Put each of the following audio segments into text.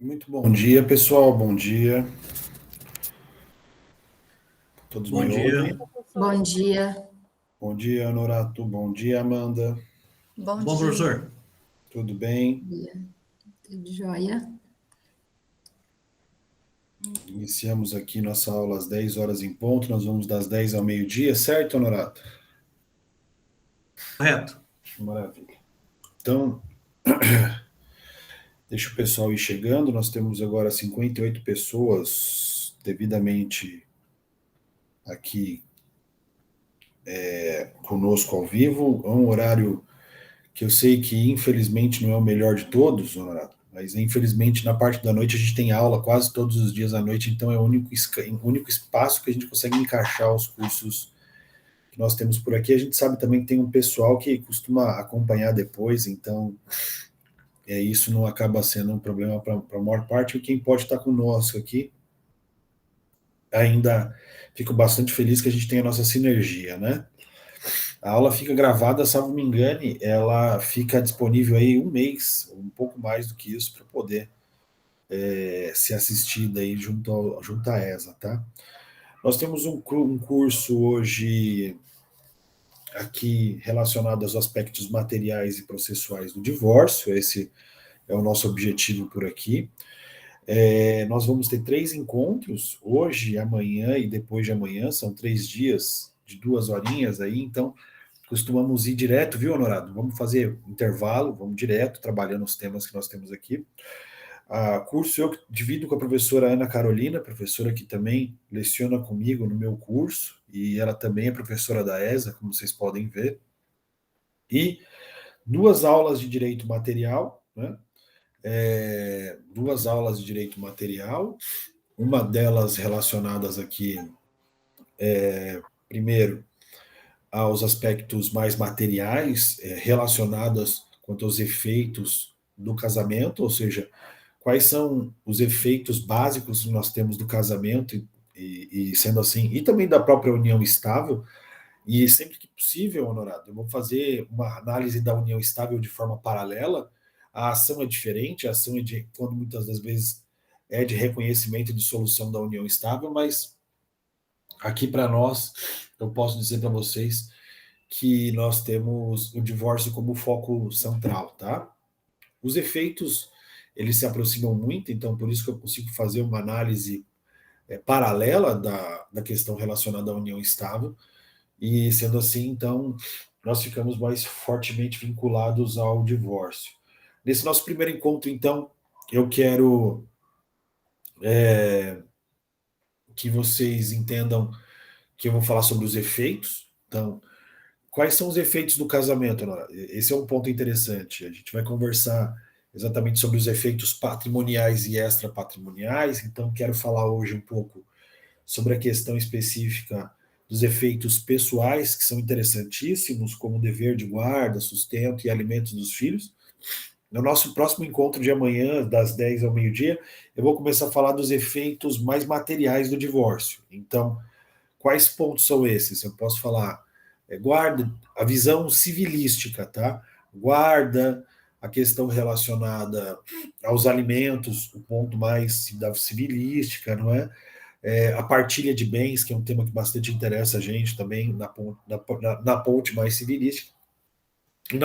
Muito bom dia, pessoal. Bom dia. Todos Bom me dia. ouvem? Bom dia. Bom dia, Honorato. Bom dia, Amanda. Bom Bom, dia. professor. Tudo bem? Tudo jóia? Iniciamos aqui nossa aula às 10 horas em ponto. Nós vamos das 10 ao meio-dia, certo, Honorato? Correto. Maravilha. Então, deixa o pessoal ir chegando. Nós temos agora 58 pessoas devidamente aqui conosco ao vivo. É um horário que eu sei que infelizmente não é o melhor de todos, Honorato, mas infelizmente na parte da noite a gente tem aula quase todos os dias à noite, então é o único espaço que a gente consegue encaixar os cursos que nós temos por aqui. A gente sabe também que tem um pessoal que costuma acompanhar depois, então isso não acaba sendo um problema para a maior parte, e quem pode estar conosco aqui, ainda fico bastante feliz que a gente tenha a nossa sinergia, né? A aula fica gravada, salvo me engane, ela fica disponível aí um mês, um pouco mais do que isso, para poder ser assistida aí junto à ESA, tá? Nós temos um curso hoje aqui relacionado aos aspectos materiais e processuais do divórcio, esse é o nosso objetivo por aqui. Nós vamos ter 3 encontros, hoje, amanhã e depois de amanhã, são 3 dias de 2 horinhas aí, então costumamos ir direto, viu, Honorado? Vamos fazer intervalo, vamos direto, trabalhando os temas que nós temos aqui. Curso eu divido com a professora Ana Carolina, professora que também leciona comigo no meu curso, e ela também é professora da ESA, como vocês podem ver. E 2 aulas de direito material, né? 2 aulas de direito material, uma delas relacionadas aqui, primeiro, aos aspectos mais materiais, relacionados quanto aos efeitos do casamento, ou seja, quais são os efeitos básicos que nós temos do casamento e sendo assim, e também da própria união estável, e sempre que possível, Honorado, eu vou fazer uma análise da união estável de forma paralela. A ação é diferente, a ação é de, quando muitas das vezes é de reconhecimento e de solução da união estável, mas aqui para nós, eu posso dizer para vocês que nós temos o divórcio como foco central, tá? Os efeitos, eles se aproximam muito, então por isso que eu consigo fazer uma análise paralela da questão relacionada à união estável, e sendo assim, então, nós ficamos mais fortemente vinculados ao divórcio. Nesse nosso primeiro encontro, então, eu quero que vocês entendam que eu vou falar sobre os efeitos. Então, quais são os efeitos do casamento, Nora? Esse é um ponto interessante. A gente vai conversar exatamente sobre os efeitos patrimoniais e extrapatrimoniais, então quero falar hoje um pouco sobre a questão específica dos efeitos pessoais, que são interessantíssimos, como o dever de guarda, sustento e alimentos dos filhos. No nosso próximo encontro de amanhã, das 10 ao meio-dia, eu vou começar a falar dos efeitos mais materiais do divórcio. Então, quais pontos são esses? Eu posso falar guarda, a visão civilística, tá? Guarda, a questão relacionada aos alimentos, o ponto mais da civilística, não é? A partilha de bens, que é um tema que bastante interessa a gente também, na ponte mais civilística. E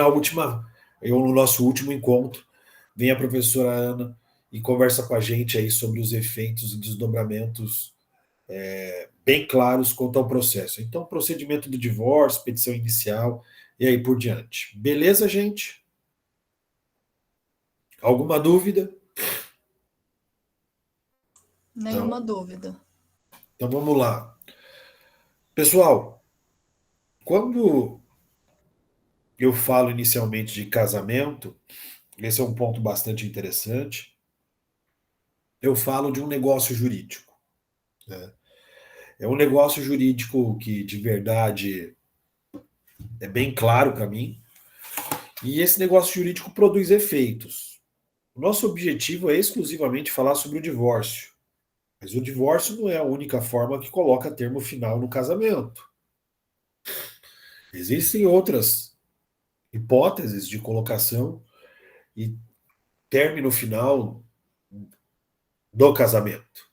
no nosso último encontro, vem a professora Ana e conversa com a gente aí sobre os efeitos e desdobramentos bem claros quanto ao processo. Então, procedimento do divórcio, petição inicial e aí por diante. Beleza, gente? Alguma dúvida? Nenhuma dúvida. Então vamos lá. Pessoal, quando eu falo inicialmente de casamento, esse é um ponto bastante interessante, eu falo de um negócio jurídico, né? É um negócio jurídico que, de verdade, é bem claro para mim, e esse negócio jurídico produz efeitos. O nosso objetivo é exclusivamente falar sobre o divórcio, mas o divórcio não é a única forma que coloca termo final no casamento. Existem outras hipóteses de colocação e término final do casamento.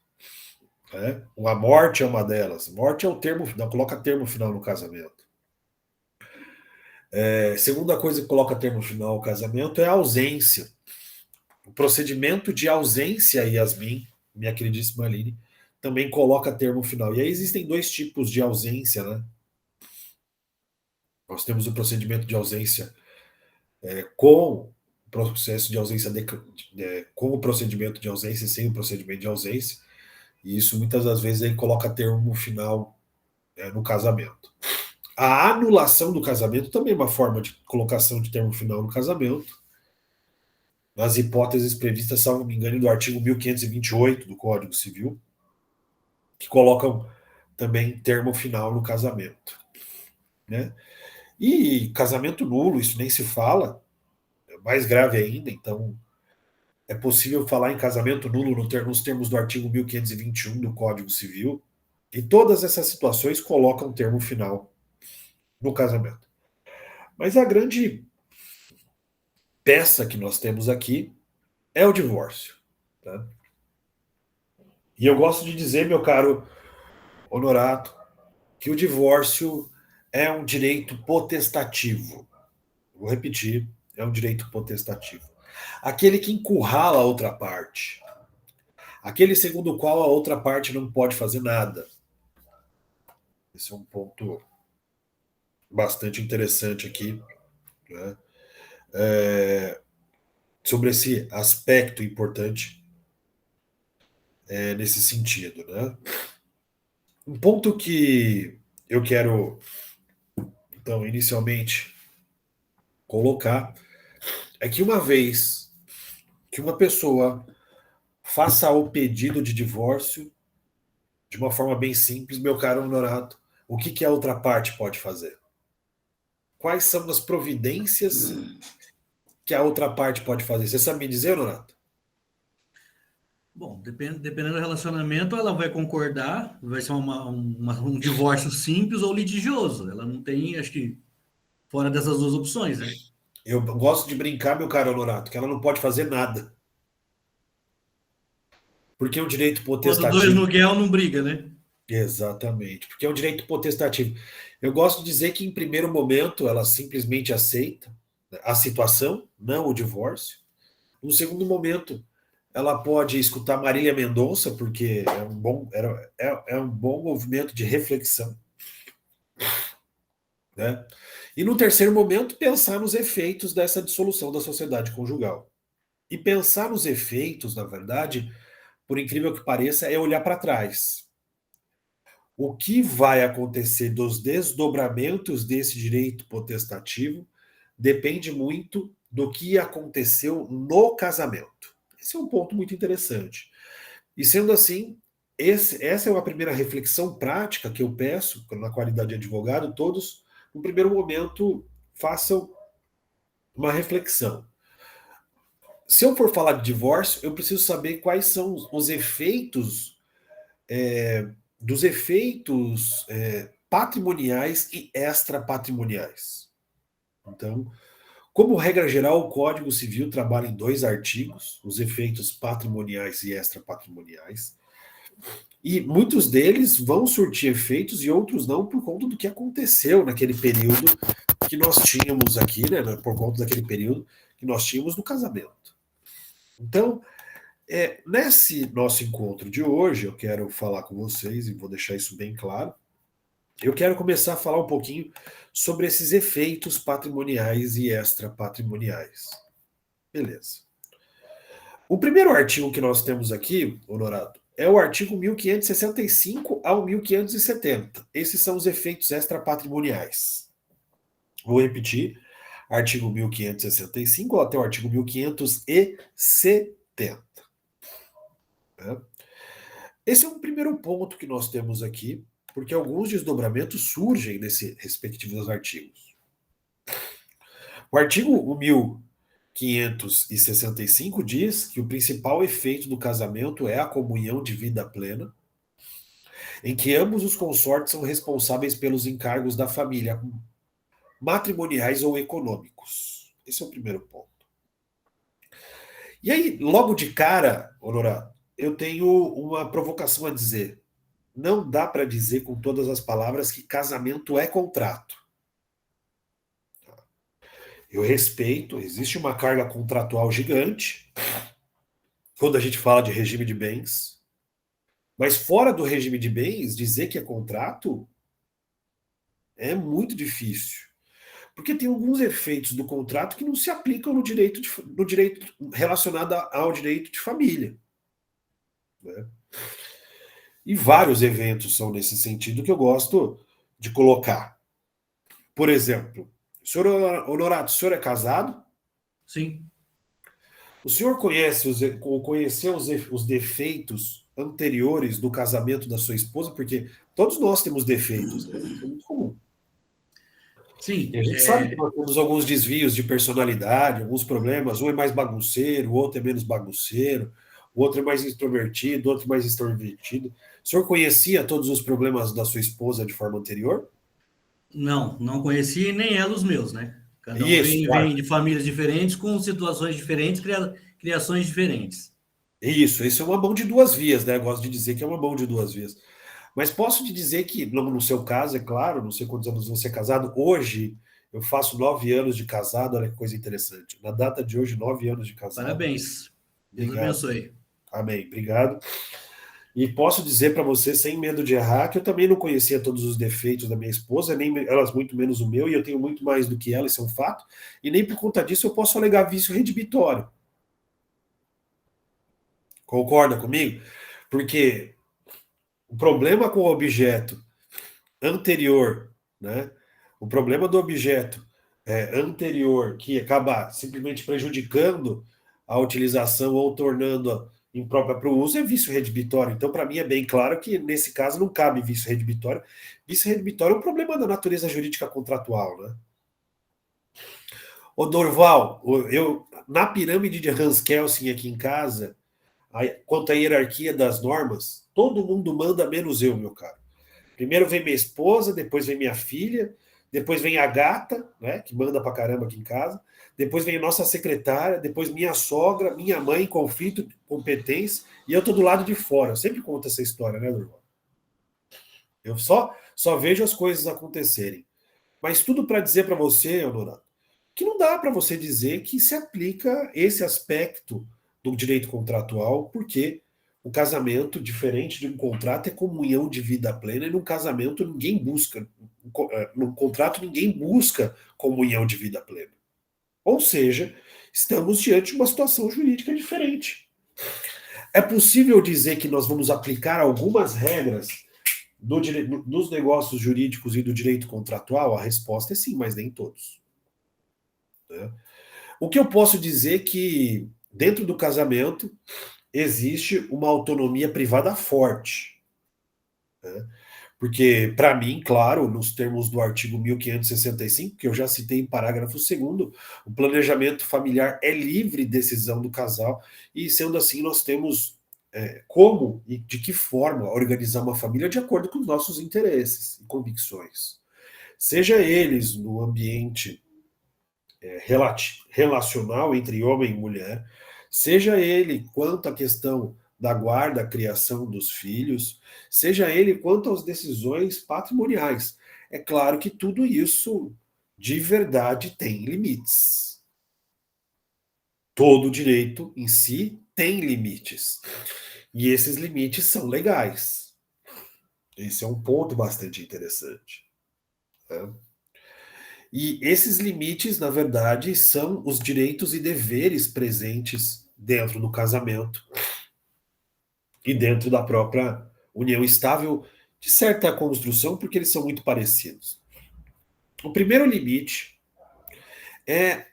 Né? A morte é uma delas. Morte é o termo, não coloca termo final no casamento. Segunda coisa que coloca termo final no casamento é a ausência. O procedimento de ausência, Yasmin, minha queridíssima Aline, também coloca termo final. E aí existem dois tipos de ausência, né? Nós temos o procedimento de ausência com o processo de ausência com o procedimento de ausência e sem o procedimento de ausência. E isso muitas das vezes aí coloca termo final no casamento. A anulação do casamento também é uma forma de colocação de termo final no casamento, nas hipóteses previstas, salvo me engano, do artigo 1528 do Código Civil, que colocam também termo final no casamento. Né? E casamento nulo, isso nem se fala, é mais grave ainda, então é possível falar em casamento nulo nos termos do artigo 1521 do Código Civil, e todas essas situações colocam termo final no casamento. Mas a grande peça que nós temos aqui é o divórcio. Tá? E eu gosto de dizer, meu caro Honorato, que o divórcio é um direito potestativo. Vou repetir, é um direito potestativo. Aquele que encurrala a outra parte. Aquele segundo o qual a outra parte não pode fazer nada. Esse é um ponto bastante interessante aqui, né? Sobre esse aspecto importante nesse sentido. Né? Um ponto que eu quero, então, inicialmente colocar é que uma vez que uma pessoa faça o pedido de divórcio de uma forma bem simples, meu caro Honorato, o que a outra parte pode fazer? Quais são as providências que a outra parte pode fazer? Você sabe me dizer, Honorato? Bom, dependendo do relacionamento, ela vai concordar, vai ser um divórcio simples ou litigioso. Ela não tem, acho que, fora dessas duas opções, né? Eu gosto de brincar, meu caro Honorato, que ela não pode fazer nada. Porque é um direito Quando dois no potestativo. guel não briga, né? Exatamente, porque é um direito potestativo. Eu gosto de dizer que, em primeiro momento, ela simplesmente aceita a situação, não o divórcio. No segundo momento, ela pode escutar Marília Mendonça, porque é um bom movimento de reflexão. Né? E no terceiro momento, pensar nos efeitos dessa dissolução da sociedade conjugal. E pensar nos efeitos, na verdade, por incrível que pareça, é olhar para trás. O que vai acontecer dos desdobramentos desse direito potestativo depende muito do que aconteceu no casamento. Esse é um ponto muito interessante. E sendo assim, essa é uma primeira reflexão prática que eu peço, na qualidade de advogado, todos, no primeiro momento, façam uma reflexão. Se eu for falar de divórcio, eu preciso saber quais são os efeitos dos efeitos patrimoniais e extrapatrimoniais. Então, como regra geral, o Código Civil trabalha em dois artigos, os efeitos patrimoniais e extrapatrimoniais, e muitos deles vão surtir efeitos e outros não por conta do que aconteceu naquele período que nós tínhamos aqui, né, por conta daquele período que nós tínhamos no casamento. Então, nesse nosso encontro de hoje, eu quero falar com vocês, e vou deixar isso bem claro, eu quero começar a falar um pouquinho sobre esses efeitos patrimoniais e extrapatrimoniais. Beleza. O primeiro artigo que nós temos aqui, Honorado, é o artigo 1565 ao 1570. Esses são os efeitos extrapatrimoniais. Vou repetir, artigo 1565 até o artigo 1570. Esse é um primeiro ponto que nós temos aqui, porque alguns desdobramentos surgem nesses respectivos artigos. O artigo 1565 diz que o principal efeito do casamento é a comunhão de vida plena, em que ambos os consortes são responsáveis pelos encargos da família, matrimoniais ou econômicos. Esse é o primeiro ponto. E aí, logo de cara, Honorado, eu tenho uma provocação a dizer. Não dá para dizer com todas as palavras que casamento é contrato. Eu respeito, existe uma carga contratual gigante quando a gente fala de regime de bens, mas fora do regime de bens, dizer que é contrato é muito difícil. Porque tem alguns efeitos do contrato que não se aplicam no direito relacionado ao direito de família. Né? E vários eventos são nesse sentido que eu gosto de colocar. Por exemplo, senhor Honorato, o senhor é casado? Sim. O senhor conheceu os defeitos anteriores do casamento da sua esposa? Porque todos nós temos defeitos, né? Isso é muito comum. E Sim, a gente sabe que nós temos alguns desvios de personalidade, alguns problemas. Um é mais bagunceiro, o outro é menos bagunceiro, o outro é mais introvertido, o outro mais extrovertido. O senhor conhecia todos os problemas da sua esposa de forma anterior? não conheci nem ela os meus, né? Cada um Isso, vem de famílias diferentes, com situações diferentes, criações diferentes. isso é uma mão de duas vias, né? Eu gosto de dizer que é uma mão de duas vias. Mas posso te dizer que, no seu caso, é claro, não sei quantos anos você é casado, hoje eu faço 9 anos de casado, olha que coisa interessante. Na data de hoje, 9 anos de casado. Parabéns. Deus Obrigado. abençoe. Amém. Obrigado. E posso dizer para você, sem medo de errar, que eu também não conhecia todos os defeitos da minha esposa, nem elas muito menos o meu, e eu tenho muito mais do que ela, isso é um fato, e nem por conta disso eu posso alegar vício redibitório. Concorda comigo? Porque o problema com o objeto anterior, né? O problema do objeto anterior que acaba simplesmente prejudicando a utilização ou tornando imprópria para o uso é vício redibitório. Então, para mim, é bem claro que nesse caso não cabe vício redibitório. Vício redibitório é um problema da natureza jurídica contratual, né? Ô, Dorval, na pirâmide de Hans Kelsen aqui em casa, quanto à hierarquia das normas, todo mundo manda menos eu, meu caro. Primeiro vem minha esposa, depois vem minha filha, depois vem a gata, né, que manda pra caramba aqui em casa, depois vem a nossa secretária, depois minha sogra, minha mãe, conflito de competência, e eu tô do lado de fora. Eu sempre conto essa história, né, Durval? Eu só vejo as coisas acontecerem. Mas tudo para dizer para você, Honorato, que não dá para você dizer que se aplica esse aspecto do direito contratual, porque o casamento, diferente de um contrato, é comunhão de vida plena, e num casamento ninguém busca, num contrato ninguém busca comunhão de vida plena. Ou seja, estamos diante de uma situação jurídica diferente. É possível dizer que nós vamos aplicar algumas regras dos negócios jurídicos e do direito contratual? A resposta é sim, mas nem todos. Né? O que eu posso dizer é que dentro do casamento existe uma autonomia privada forte. Né? Porque, para mim, claro, nos termos do artigo 1565, que eu já citei em parágrafo 2º, o planejamento familiar é livre decisão do casal, e sendo assim, nós temos como e de que forma organizar uma família de acordo com os nossos interesses e convicções. Seja eles no ambiente relacional entre homem e mulher, seja ele quanto à questão da guarda, criação dos filhos, seja ele quanto às decisões patrimoniais. É claro que tudo isso, de verdade, tem limites. Todo direito em si tem limites. E esses limites são legais. Esse é um ponto bastante interessante. Né? E esses limites, na verdade, são os direitos e deveres presentes dentro do casamento e dentro da própria união estável, de certa construção, porque eles são muito parecidos. O primeiro limite é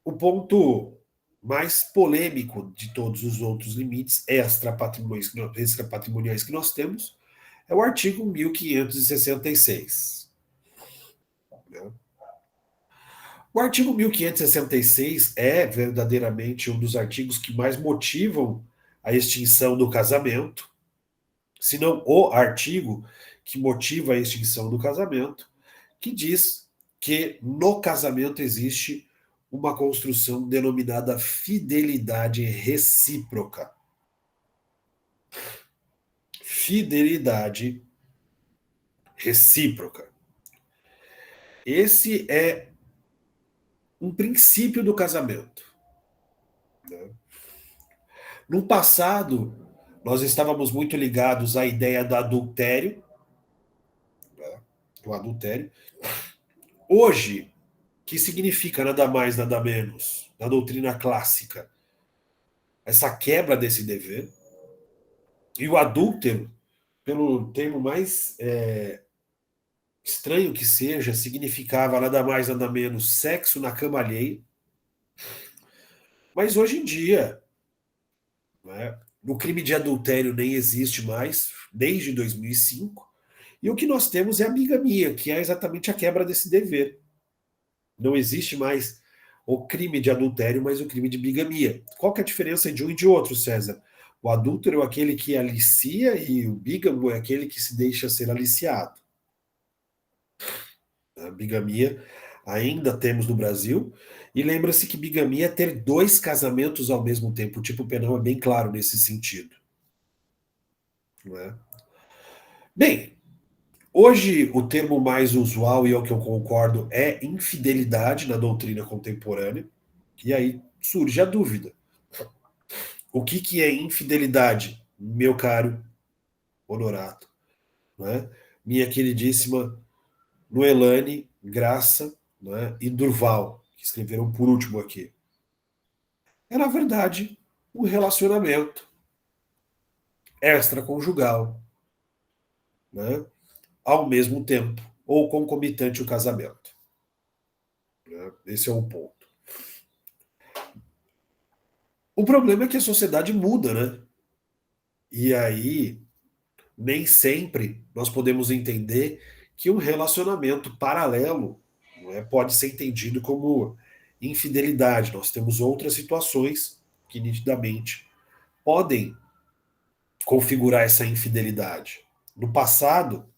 o ponto mais polêmico de todos os outros limites extrapatrimoniais que nós temos, é o artigo 1566. Né? O artigo 1566 é verdadeiramente um dos artigos que mais motivam a extinção do casamento, se não o artigo que motiva a extinção do casamento, que diz que no casamento existe uma construção denominada fidelidade recíproca. fidelidade recíproca. Esse é um princípio do casamento. Né? No passado, nós estávamos muito ligados à ideia do adultério, né? Do adultério. Hoje, que significa nada mais, nada menos, na doutrina clássica, essa quebra desse dever. E o adúltero, pelo termo mais estranho que seja, significava nada mais, nada menos sexo na cama alheia. Mas hoje em dia, né, o crime de adultério nem existe mais, desde 2005, e o que nós temos é a bigamia, que é exatamente a quebra desse dever. Não existe mais o crime de adultério, mas o crime de bigamia. Qual que é a diferença de um e de outro, César? O adúltero é aquele que alicia e o bígamo é aquele que se deixa ser aliciado. A bigamia ainda temos no Brasil, e lembra-se que bigamia é ter 2 casamentos ao mesmo tempo. O tipo penal é bem claro nesse sentido. Não é? Bem, hoje o termo mais usual, e é o que eu concordo, é infidelidade na doutrina contemporânea, e aí surge a dúvida. O que é infidelidade, meu caro Honorato? Né? Minha queridíssima Noelane, Graça, né? E Durval, que escreveram por último aqui. É, na verdade, um relacionamento extraconjugal, né? Ao mesmo tempo, ou concomitante o casamento. Né? Esse é o ponto. O problema é que a sociedade muda, né? E aí, nem sempre nós podemos entender que um relacionamento paralelo, não é, pode ser entendido como infidelidade. Nós temos outras situações que nitidamente podem configurar essa infidelidade. No passado,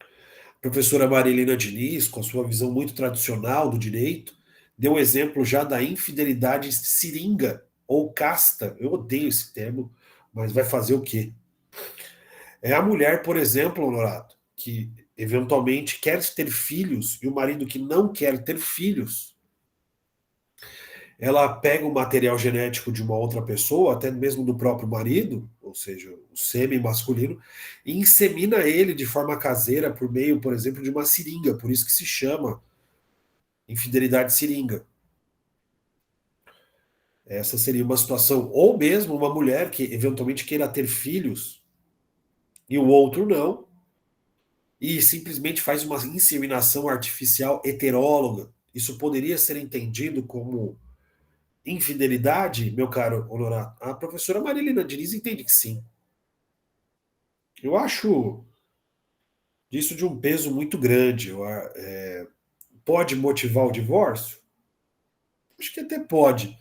a professora Marilena Diniz, com sua visão muito tradicional do direito, deu um exemplo já da infidelidade seringa ou casta. Eu odeio esse termo, mas vai fazer o quê? É a mulher, por exemplo, Honorato, que eventualmente quer ter filhos e o marido que não quer ter filhos, ela pega o material genético de uma outra pessoa, até mesmo do próprio marido, ou seja, o sêmen masculino, e insemina ele de forma caseira por meio, por exemplo, de uma seringa, por isso que se chama infidelidade seringa. Essa seria uma situação. Ou mesmo uma mulher que eventualmente queira ter filhos e o outro não, e simplesmente faz uma inseminação artificial heteróloga. Isso poderia ser entendido como infidelidade, meu caro Honorato? A professora Marilena Diniz entende que sim. Eu acho isso de um peso muito grande. Pode motivar o divórcio? Acho que até pode.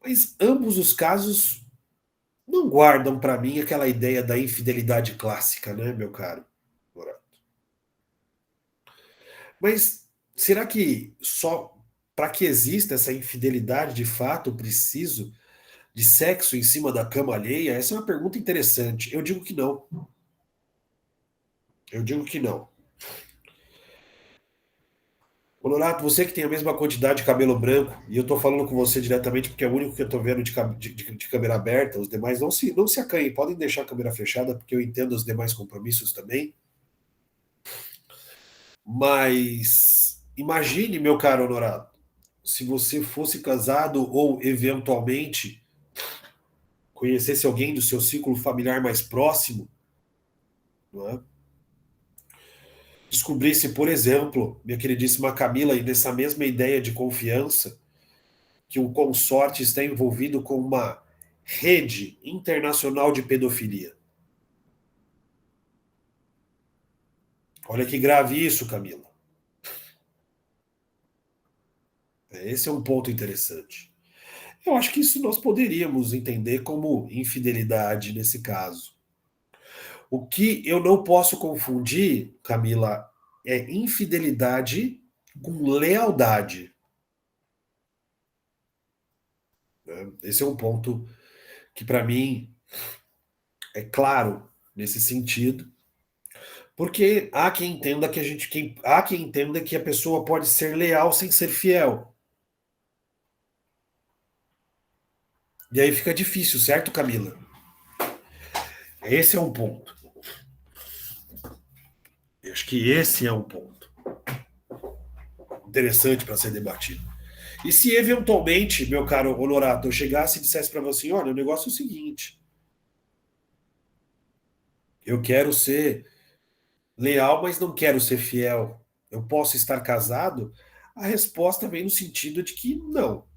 Mas ambos os casos não guardam para mim aquela ideia da infidelidade clássica, né, meu caro Honorato? Mas será que só para que exista essa infidelidade de fato preciso de sexo em cima da cama alheia? Essa é uma pergunta interessante. Eu digo que não. Eu digo que não. Honorato, você que tem a mesma quantidade de cabelo branco, e eu estou falando com você diretamente porque é o único que eu estou vendo de câmera aberta, os demais não se acanhem, podem deixar a câmera fechada, porque eu entendo os demais compromissos também. Mas imagine, meu caro Honorato, se você fosse casado ou eventualmente conhecesse alguém do seu círculo familiar mais próximo, não é? Descobrisse, por exemplo, minha queridíssima Camila, e nessa mesma ideia de confiança, que o consorte está envolvido com uma rede internacional de pedofilia. Olha que grave isso, Camila. Esse é um ponto interessante. Eu acho que isso nós poderíamos entender como infidelidade nesse caso. O que eu não posso confundir, Camila, é infidelidade com lealdade. Né? Esse é um ponto que, para mim, é claro nesse sentido, porque há quem entenda há quem entenda que a pessoa pode ser leal sem ser fiel. E aí fica difícil, certo, Camila? Esse é um ponto. Eu acho que esse é um ponto interessante para ser debatido. E se eventualmente, meu caro Honorato, eu chegasse e dissesse para você, olha, o negócio é o seguinte, eu quero ser leal, mas não quero ser fiel. Eu posso estar casado? A resposta vem no sentido de que não.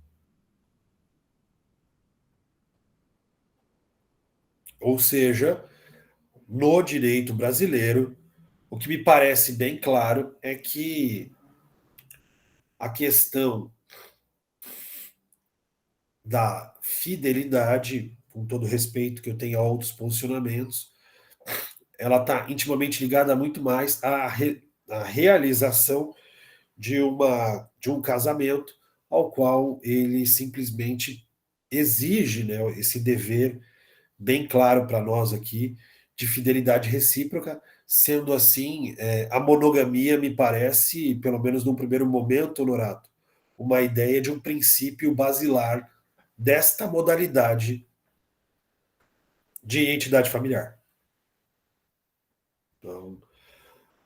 Ou seja, no direito brasileiro, o que me parece bem claro é que a questão da fidelidade, com todo o respeito que eu tenho a outros posicionamentos, ela está intimamente ligada muito mais à realização de um casamento ao qual ele simplesmente exige, né, esse dever bem claro para nós aqui de fidelidade recíproca. Sendo assim, a monogamia me parece, pelo menos num primeiro momento, Honorato, uma ideia de um princípio basilar desta modalidade de entidade familiar. Então,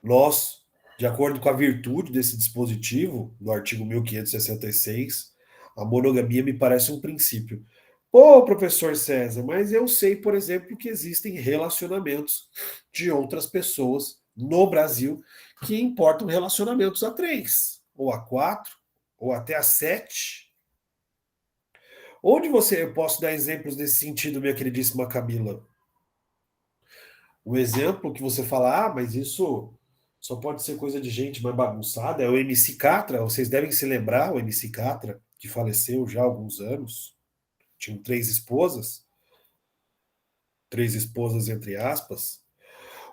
nós, de acordo com a virtude desse dispositivo, no artigo 1566, a monogamia me parece um princípio. Ô, professor César, mas eu sei, por exemplo, que existem relacionamentos de outras pessoas no Brasil que importam relacionamentos a 3, ou a 4, ou até a 7. Onde eu posso dar exemplos nesse sentido, minha queridíssima Camila? O exemplo que você fala, mas isso só pode ser coisa de gente mais bagunçada, é o MC Catra. Vocês devem se lembrar, o MC Catra, que faleceu já há alguns anos, tinha 3 esposas entre aspas.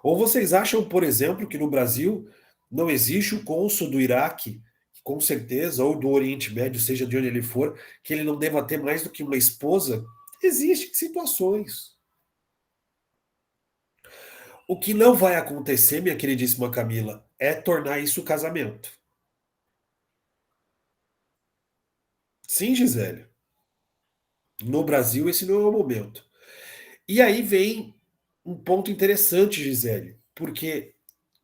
Ou vocês acham, por exemplo, que no Brasil não existe o cônsul do Iraque, com certeza, ou do Oriente Médio, seja de onde ele for, que ele não deva ter mais do que uma esposa? Existem situações. O que não vai acontecer, minha queridíssima Camila, é tornar isso casamento. Sim, Gisele. No Brasil, esse não é o momento. E aí vem um ponto interessante, Gisele, porque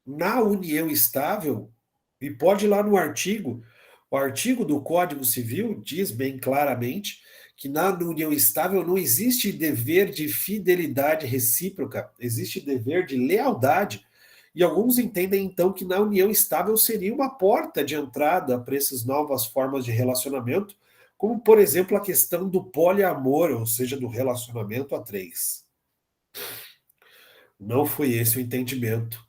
na união estável, e pode ir lá no artigo, o artigo do Código Civil diz bem claramente que na união estável não existe dever de fidelidade recíproca, existe dever de lealdade. E alguns entendem então que na união estável seria uma porta de entrada para essas novas formas de relacionamento, como por exemplo a questão do poliamor, ou seja, do relacionamento a 3. Não foi esse o entendimento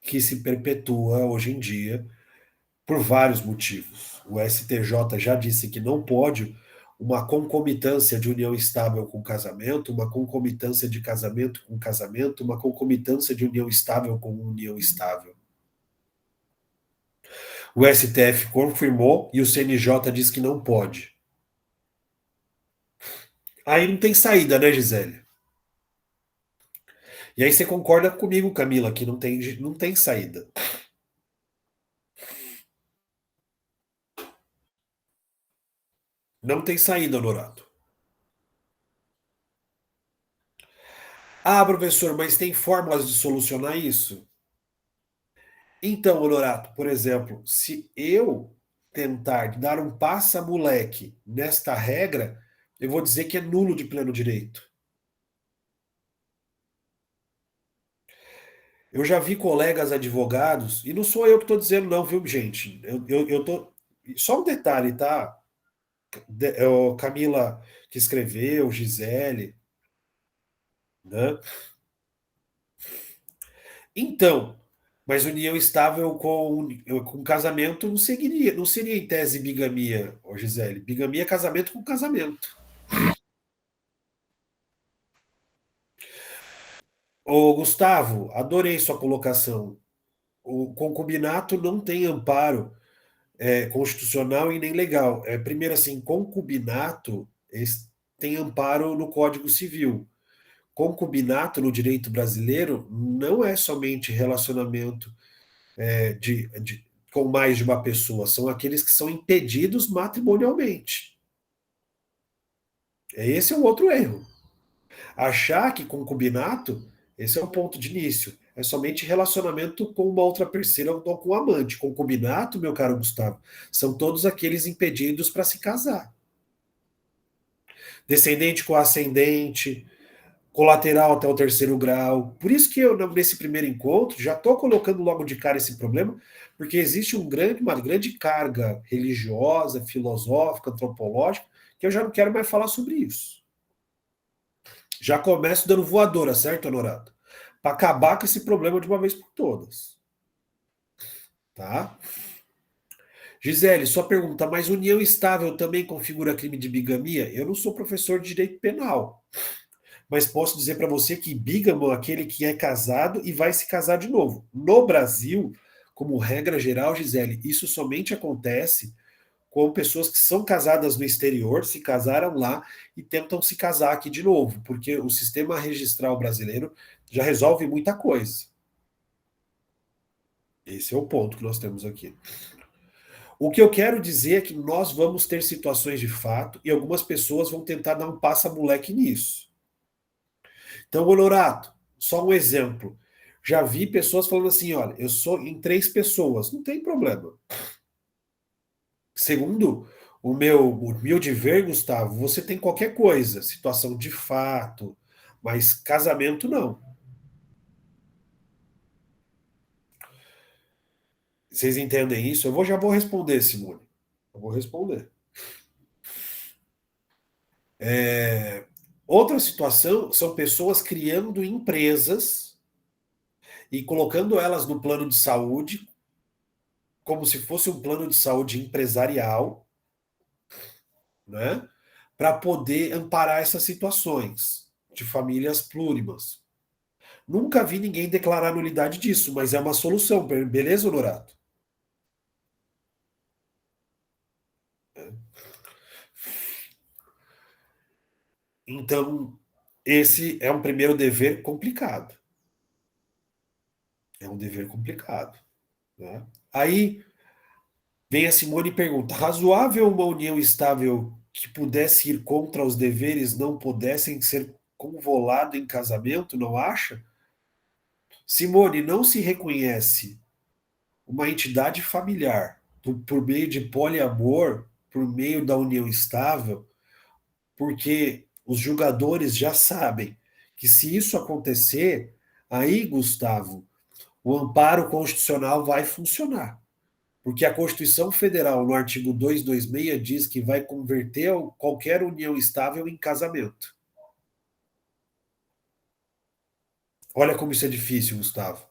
que se perpetua hoje em dia por vários motivos. O STJ já disse que não pode uma concomitância de união estável com casamento, uma concomitância de casamento com casamento, uma concomitância de união estável com união estável. O STF confirmou e o CNJ diz que não pode. Aí não tem saída, né, Gisele? E aí você concorda comigo, Camila, que não tem saída. Não tem saída, Honorato. Ah, professor, mas tem fórmulas de solucionar isso? Então, Honorato, por exemplo, se eu tentar dar um passa-moleque nesta regra, eu vou dizer que é nulo de pleno direito. Eu já vi colegas advogados, e não sou eu que estou dizendo, não, viu, gente? Eu tô. Só um detalhe, tá? Camila que escreveu, Gisele, né? Então, mas união estável com casamento não seria em tese bigamia, ô Gisele. Bigamia é casamento com casamento. Ô Gustavo, adorei sua colocação. O concubinato não tem amparo constitucional e nem legal. Primeiro, assim, concubinato tem amparo no Código Civil. concubinato no direito brasileiro não é somente relacionamento com mais de uma pessoa, são aqueles que são impedidos matrimonialmente. Esse é um outro erro. Achar que concubinato, esse é o ponto de início, é somente relacionamento com uma outra parceira ou com um amante. Concubinato, meu caro Gustavo, são todos aqueles impedidos para se casar. Descendente com ascendente, colateral até o terceiro grau. Por isso que eu, nesse primeiro encontro, já estou colocando logo de cara esse problema, porque existe uma grande carga religiosa, filosófica, antropológica, que eu já não quero mais falar sobre isso. Já começo dando voadora, certo, Honorato? Para acabar com esse problema de uma vez por todas. Tá? Gisele, sua pergunta, mas união estável também configura crime de bigamia? Eu não sou professor de direito penal, mas posso dizer para você que bígamo é aquele que é casado e vai se casar de novo. No Brasil, como regra geral, Gisele, isso somente acontece com pessoas que são casadas no exterior, se casaram lá e tentam se casar aqui de novo, porque o sistema registral brasileiro já resolve muita coisa. Esse é o ponto que nós temos aqui. O que eu quero dizer é que nós vamos ter situações de fato e algumas pessoas vão tentar dar um passa-moleque nisso. Então, Honorato, só um exemplo. Já vi pessoas falando assim, olha, eu sou em 3 pessoas, não tem problema. Segundo o meu humilde ver, Gustavo, você tem qualquer coisa, situação de fato, mas casamento não. Vocês entendem isso? Já vou responder, Simone. Eu vou responder. Outra situação são pessoas criando empresas e colocando elas no plano de saúde, como se fosse um plano de saúde empresarial, né? Para poder amparar essas situações de famílias plurimas. Nunca vi ninguém declarar nulidade disso, mas é uma solução, beleza, Honorato? Então, esse é um primeiro dever complicado. É um dever complicado. Né? Aí vem a Simone e pergunta: razoável uma união estável que pudesse ir contra os deveres não pudessem ser convolado em casamento, não acha? Simone, não se reconhece uma entidade familiar por meio de poliamor, por meio da união estável, porque os julgadores já sabem que se isso acontecer, aí, Gustavo, o amparo constitucional vai funcionar. Porque a Constituição Federal, no artigo 226, diz que vai converter qualquer união estável em casamento. Olha como isso é difícil, Gustavo.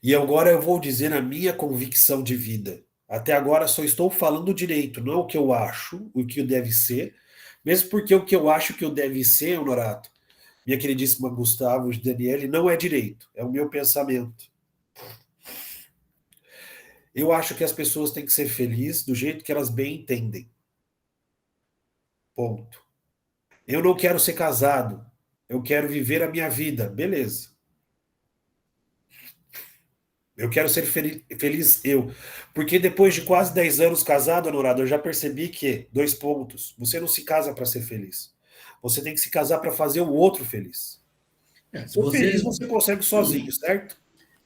E agora eu vou dizer a minha convicção de vida. Até agora só estou falando direito, não é o que eu acho, o que deve ser, mesmo porque o que eu acho que eu deve ser, Honorato, minha queridíssima Gustavo e Daniele, não é direito, é o meu pensamento. Eu acho que as pessoas têm que ser felizes do jeito que elas bem entendem. Ponto. Eu não quero ser casado, eu quero viver a minha vida, beleza. Eu quero ser feliz eu. Porque depois de quase 10 anos casado, Honorado, eu já percebi que, 2 pontos, você não se casa para ser feliz. Você tem que se casar para fazer o outro feliz. Se Ser feliz você consegue sozinho, certo?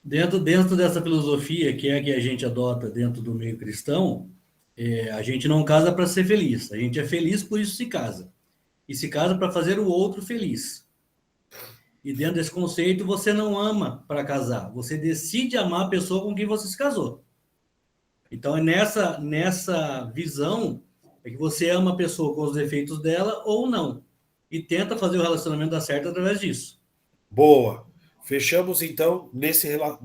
dentro dessa filosofia que é a que a gente adota dentro do meio cristão, a gente não casa para ser feliz. A gente é feliz, por isso se casa. E se casa para fazer o outro feliz. E dentro desse conceito, você não ama para casar. Você decide amar a pessoa com quem você se casou. Então, é nessa visão é que você ama a pessoa com os defeitos dela ou não. E tenta fazer o relacionamento dar certo através disso. Boa. Fechamos então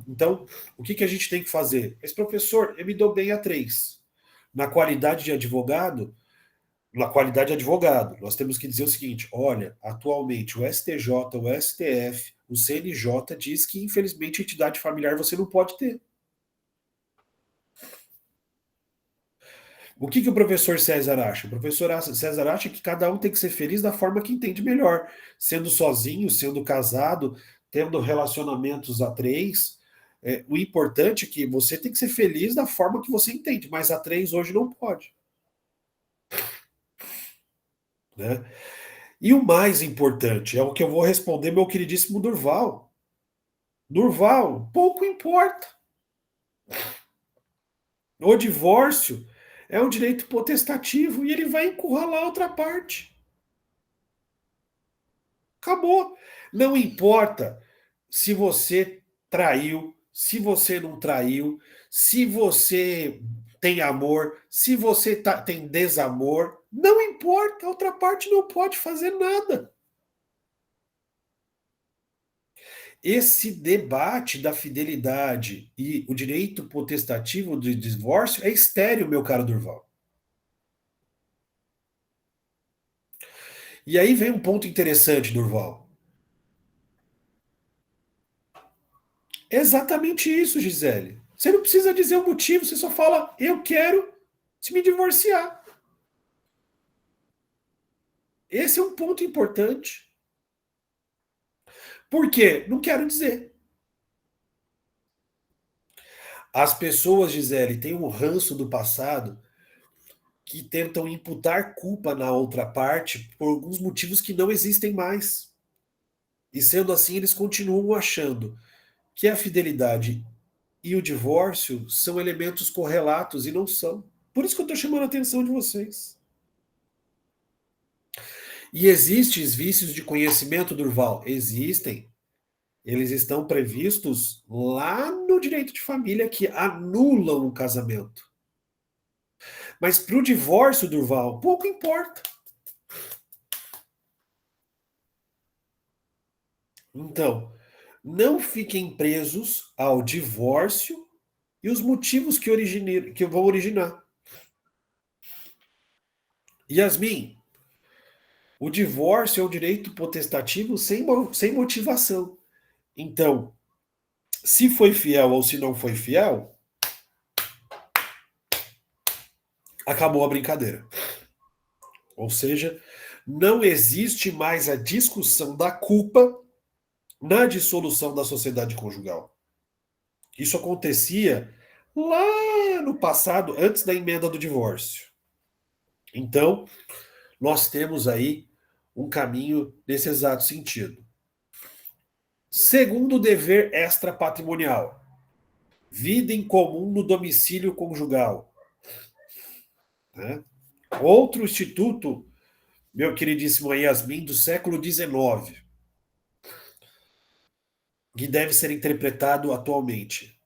Então, o que a gente tem que fazer? Esse professor, eu me dou bem a 3. Na qualidade de advogado, nós temos que dizer o seguinte: olha, atualmente o STJ, o STF, o CNJ diz que, infelizmente, entidade familiar você não pode ter. O que o professor César acha? O professor César acha que cada um tem que ser feliz da forma que entende melhor, sendo sozinho, sendo casado, tendo relacionamentos a três. O importante é que você tem que ser feliz da forma que você entende, mas a três hoje não pode. Né? E o mais importante é o que eu vou responder meu queridíssimo Durval. Durval, pouco importa. O divórcio é um direito potestativo e ele vai encurralar a outra parte. Acabou. Não importa se você traiu, se você não traiu, se você tem amor, se você tem desamor. Não importa, a outra parte não pode fazer nada. Esse debate da fidelidade e o direito potestativo do divórcio é estéril, meu caro Durval. E aí vem um ponto interessante, Durval. Exatamente isso, Gisele. Você não precisa dizer o motivo, você só fala, eu quero se me divorciar. Esse é um ponto importante. Por quê? Não quero dizer. As pessoas, Gisele, têm um ranço do passado que tentam imputar culpa na outra parte por alguns motivos que não existem mais. E sendo assim, eles continuam achando que a fidelidade e o divórcio são elementos correlatos e não são. Por isso que eu estou chamando a atenção de vocês. E existem vícios de conhecimento, Durval? Existem. Eles estão previstos lá no direito de família que anulam o casamento. Mas para o divórcio, Durval, pouco importa. Então, não fiquem presos ao divórcio e os motivos que vão originar. Yasmin, o divórcio é um direito potestativo sem motivação. Então, se foi fiel ou se não foi fiel, acabou a brincadeira. Ou seja, não existe mais a discussão da culpa na dissolução da sociedade conjugal. Isso acontecia lá no passado, antes da emenda do divórcio. Então, nós temos aí um caminho nesse exato sentido. Segundo dever extrapatrimonial, vida em comum no domicílio conjugal. Né? Outro instituto, meu queridíssimo Yasmin, do século XIX, que deve ser interpretado atualmente.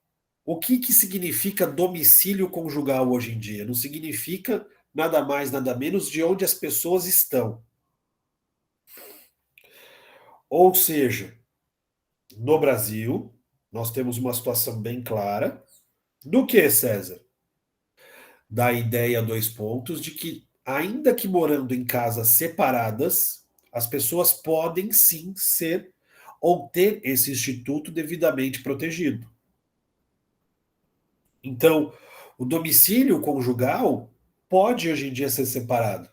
O que significa domicílio conjugal hoje em dia? Não significa nada mais, nada menos de onde as pessoas estão. Ou seja, no Brasil, nós temos uma situação bem clara do que, César? Da ideia, dois pontos, de que, ainda que morando em casas separadas, as pessoas podem sim ser ou ter esse instituto devidamente protegido. Então, o domicílio conjugal pode hoje em dia ser separado.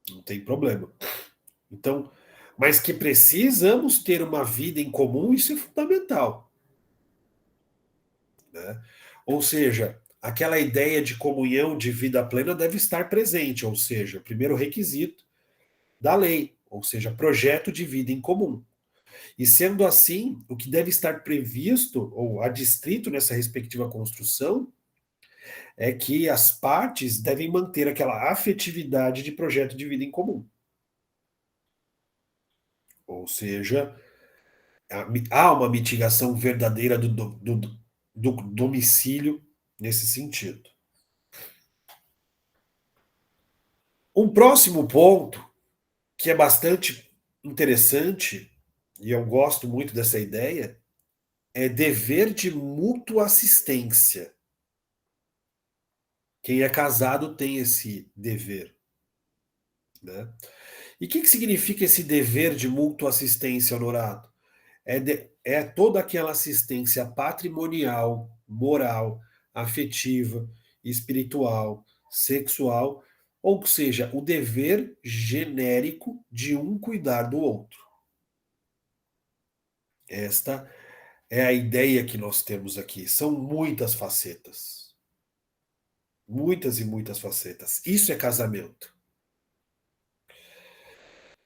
Não tem problema. Então, mas que precisamos ter uma vida em comum, isso é fundamental. Né? Ou seja, aquela ideia de comunhão de vida plena deve estar presente, ou seja, primeiro requisito da lei, ou seja, projeto de vida em comum. E sendo assim, o que deve estar previsto ou adstrito nessa respectiva construção é que as partes devem manter aquela afetividade de projeto de vida em comum. Ou seja, há uma mitigação verdadeira do domicílio nesse sentido. Um próximo ponto, que é bastante interessante, e eu gosto muito dessa ideia, é dever de mútua assistência. Quem é casado tem esse dever. Né? E o que significa esse dever de mútua assistência, Honorado? É toda aquela assistência patrimonial, moral, afetiva, espiritual, sexual, ou seja, o dever genérico de um cuidar do outro. Esta é a ideia que nós temos aqui. São muitas facetas. Muitas e muitas facetas. Isso é casamento.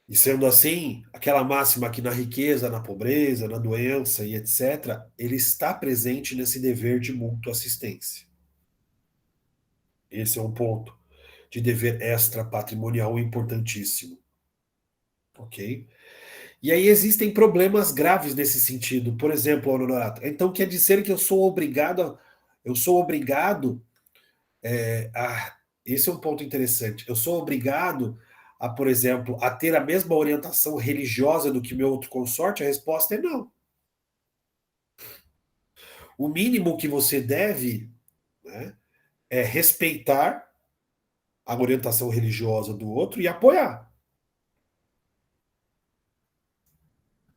E sendo assim, aquela máxima que na riqueza, na pobreza, na doença e etc., ele está presente nesse dever de mútua assistência. Esse é um ponto de dever extra patrimonial importantíssimo. Ok? E aí existem problemas graves nesse sentido. Por exemplo, Honorato, então quer dizer que eu sou obrigado esse é um ponto interessante. Eu sou obrigado a, por exemplo, a ter a mesma orientação religiosa do que meu outro consorte? A resposta é não. O mínimo que você deve, né, é respeitar a orientação religiosa do outro e apoiar.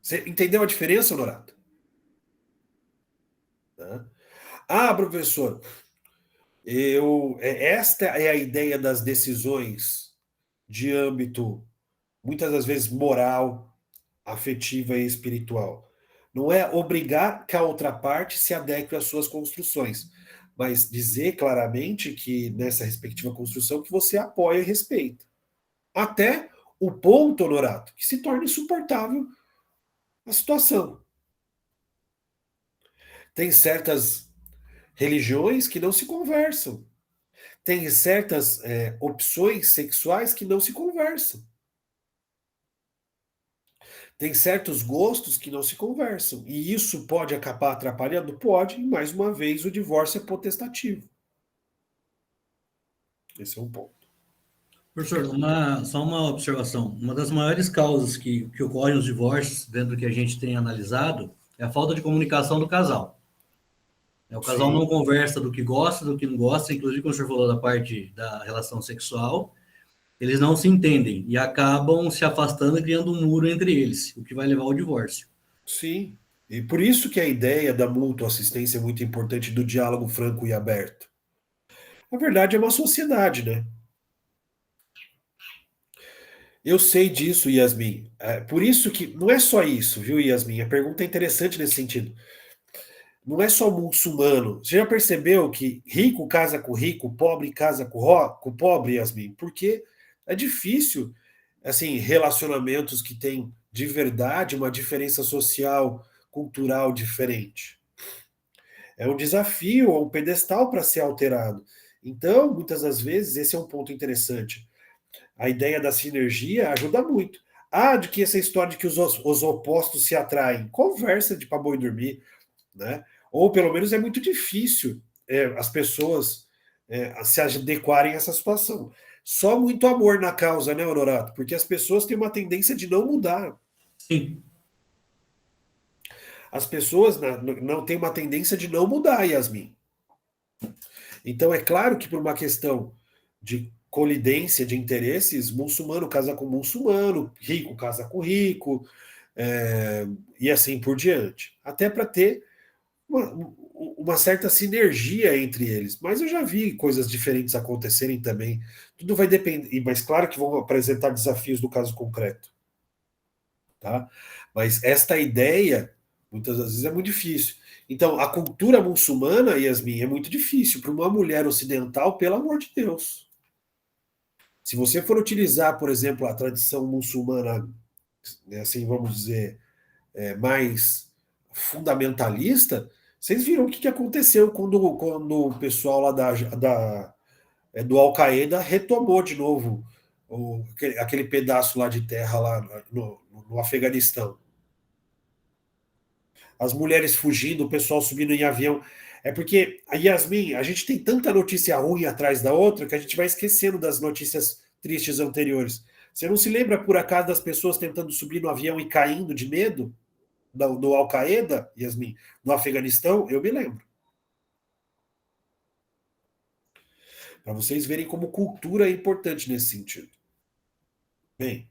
Você entendeu a diferença, Honorato? Né? Ah, professor, esta é a ideia das decisões de âmbito, muitas das vezes moral, afetiva e espiritual. Não é obrigar que a outra parte se adeque às suas construções, mas dizer claramente que nessa respectiva construção que você apoia e respeita. Até o ponto, Honorato, que se torne insuportável a situação. Tem certas religiões que não se conversam. Tem certas opções sexuais que não se conversam. Tem certos gostos que não se conversam. E isso pode acabar atrapalhando? Pode. E, mais uma vez, o divórcio é potestativo. Esse é um ponto. Professor, só uma observação. Uma das maiores causas que ocorrem nos divórcios, dentro do que a gente tem analisado, é a falta de comunicação do casal. O casal não Sim, conversa do que gosta, do que não gosta, inclusive quando o senhor falou da parte da relação sexual, eles não se entendem e acabam se afastando e criando um muro entre eles, o que vai levar ao divórcio. sim. E por isso que a ideia da mútua assistência é muito importante, do diálogo franco e aberto. Na verdade, é uma sociedade, né? Eu sei disso, Yasmin. Por isso que não é só isso, viu, Yasmin? A pergunta é interessante nesse sentido. Não é só muçulmano. Você já percebeu que rico casa com rico, pobre casa com pobre, Yasmin? Porque é difícil, assim, relacionamentos que têm de verdade uma diferença social, cultural diferente. É um desafio, é um pedestal para ser alterado. Então, muitas das vezes, esse é um ponto interessante. A ideia da sinergia ajuda muito. Ah, de que essa história de que os opostos se atraem. Conversa de para boi dormir, né? Ou pelo menos é muito difícil as pessoas se adequarem a essa situação. Só muito amor na causa, né, Honorato? Porque as pessoas têm uma tendência de não mudar. Sim, As pessoas não têm uma tendência de não mudar, Yasmin. Então, é claro que por uma questão de colidência de interesses, muçulmano casa com muçulmano, rico casa com rico, e assim por diante. Até para ter uma certa sinergia entre eles. Mas eu já vi coisas diferentes acontecerem também. Tudo vai depender, mas claro que vão apresentar desafios do caso concreto. Tá? Mas esta ideia, muitas das vezes, é muito difícil. Então, a cultura muçulmana, Yasmin, é muito difícil para uma mulher ocidental, pelo amor de Deus. Se você for utilizar, por exemplo, a tradição muçulmana, assim, vamos dizer, mais fundamentalista, vocês viram o que aconteceu quando o pessoal lá do Al-Qaeda retomou de novo aquele pedaço lá de terra lá no Afeganistão. As mulheres fugindo, o pessoal subindo em avião. É porque, a Yasmin, a gente tem tanta notícia ruim atrás da outra que a gente vai esquecendo das notícias tristes anteriores. Você não se lembra, por acaso, das pessoas tentando subir no avião e caindo de medo do Al-Qaeda, Yasmin, no Afeganistão? Eu me lembro. Para vocês verem como cultura é importante nesse sentido. Bem,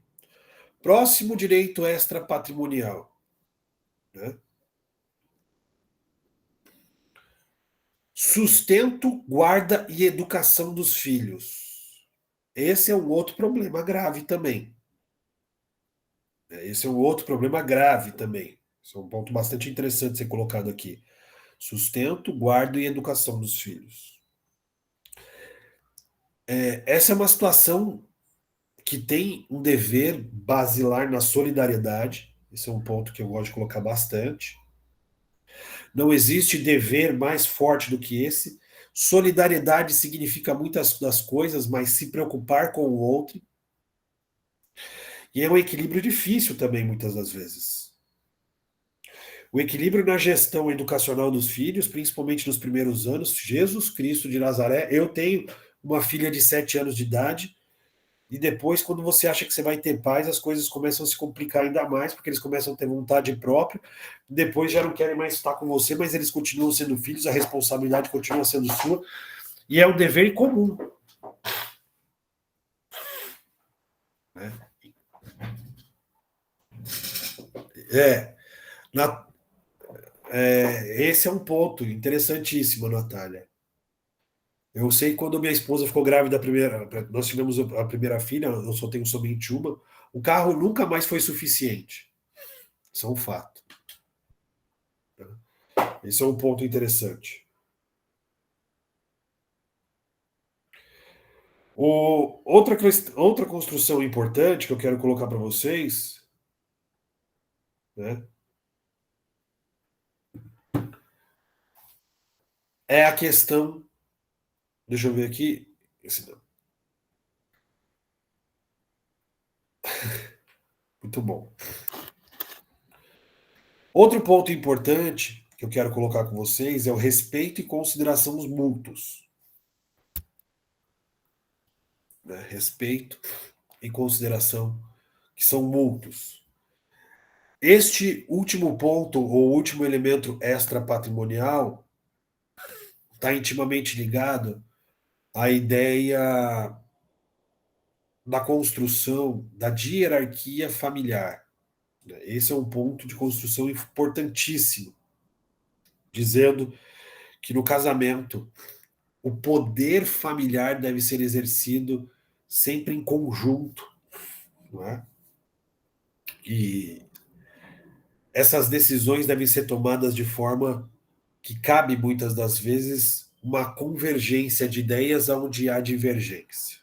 próximo direito extrapatrimonial. Né? Sustento, guarda e educação dos filhos. Esse é um outro problema grave também. Esse é um outro problema grave também. Esse é um ponto bastante interessante ser colocado aqui. Sustento, guarda e educação dos filhos. Essa é uma situação que tem um dever basilar na solidariedade. Esse é um ponto que eu gosto de colocar bastante. Não existe dever mais forte do que esse. Solidariedade significa muitas das coisas, mas se preocupar com o outro. E é um equilíbrio difícil também, muitas das vezes. O equilíbrio na gestão educacional dos filhos, principalmente nos primeiros anos. Jesus Cristo de Nazaré. Eu tenho uma filha de 7 anos de idade. E depois, quando você acha que você vai ter paz, as coisas começam a se complicar ainda mais, porque eles começam a ter vontade própria. Depois já não querem mais estar com você, mas eles continuam sendo filhos, a responsabilidade continua sendo sua. E é um dever comum. Né? Na, esse é um ponto interessantíssimo, Natália. Eu sei que quando minha esposa ficou grávida, nós tivemos a primeira filha, eu só tenho somente uma, o carro nunca mais foi suficiente. Isso é um fato. Esse é um ponto interessante. Outra construção importante que eu quero colocar para vocês, né, é a questão. Deixa eu ver aqui. Muito bom. Outro ponto importante que eu quero colocar com vocês é o respeito e consideração dos mútuos. Né? Respeito e consideração, que são mútuos. Este último ponto, ou último elemento extra-patrimonial, está intimamente ligado à ideia da construção da hierarquia familiar. Esse é um ponto de construção importantíssimo, dizendo que no casamento o poder familiar deve ser exercido sempre em conjunto, não é? E essas decisões devem ser tomadas de forma que cabe muitas das vezes uma convergência de ideias onde há divergência.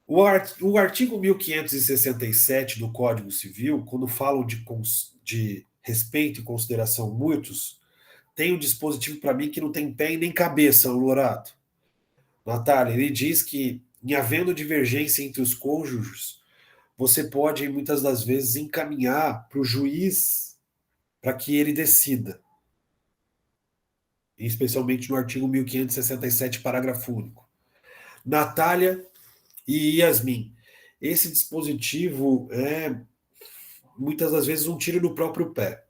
O artigo 1567 do Código Civil, quando falam de respeito e consideração mútuos, tem um dispositivo para mim que não tem pé e nem cabeça, Lorato. Natália, ele diz que, em havendo divergência entre os cônjuges, você pode, muitas das vezes, encaminhar para o juiz para que ele decida. Especialmente no artigo 1567, parágrafo único. Natália e Yasmin, esse dispositivo é, muitas das vezes, um tiro no próprio pé.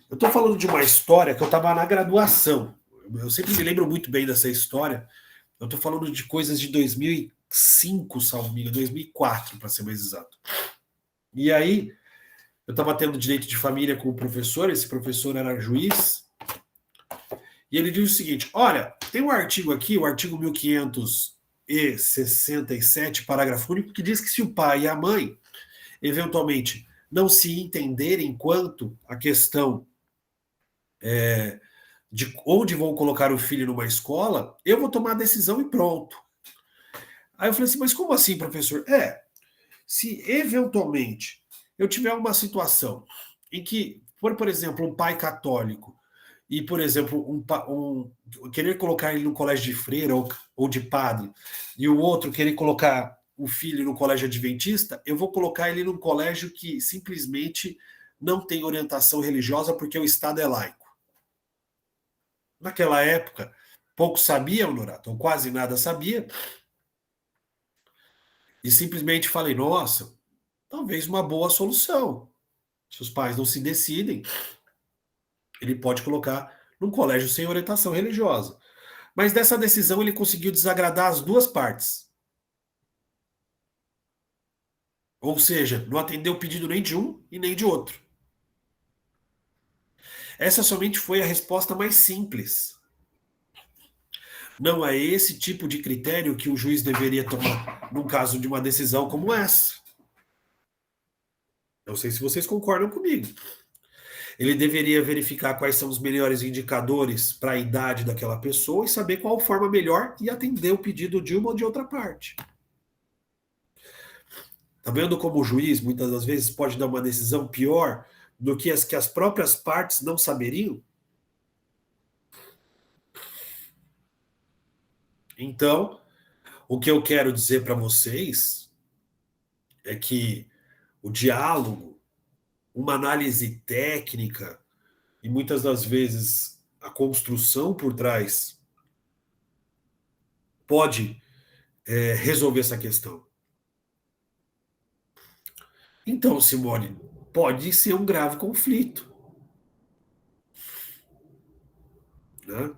Eu estou falando de uma história que eu estava na graduação. Eu sempre me lembro muito bem dessa história. Eu estou falando de coisas de 2005, salvo engano, 2004, para ser mais exato. E aí, eu estava tendo direito de família com o professor, esse professor era juiz, e ele diz o seguinte: olha, tem um artigo aqui, o artigo 1567, parágrafo único, que diz que se o pai e a mãe, eventualmente, não se entenderem quanto a questão de onde vão colocar o filho numa escola, eu vou tomar a decisão e pronto. Aí eu falei assim, mas como assim, professor? Se eventualmente eu tiver uma situação em que, por exemplo, um pai católico e, por exemplo, querer colocar ele no colégio de freira ou de padre, e o outro querer colocar o filho no colégio adventista, eu vou colocar ele num colégio que simplesmente não tem orientação religiosa porque o Estado é laico. Naquela época, poucos sabiam, Norato, ou quase nada sabia, e simplesmente falei, nossa, talvez uma boa solução. Se os pais não se decidem, ele pode colocar num colégio sem orientação religiosa. Mas dessa decisão ele conseguiu desagradar as duas partes. Ou seja, não atendeu o pedido nem de um e nem de outro. Essa somente foi a resposta mais simples. Não é esse tipo de critério que o juiz deveria tomar no caso de uma decisão como essa. Não sei se vocês concordam comigo. Ele deveria verificar quais são os melhores indicadores para a idade daquela pessoa e saber qual forma melhor e atender o pedido de uma ou de outra parte. Tá vendo como o juiz, muitas das vezes, pode dar uma decisão pior do que as próprias partes não saberiam? Então, o que eu quero dizer para vocês é que o diálogo, uma análise técnica e muitas das vezes a construção por trás pode resolver essa questão. Então, Simone, pode ser um grave conflito, né?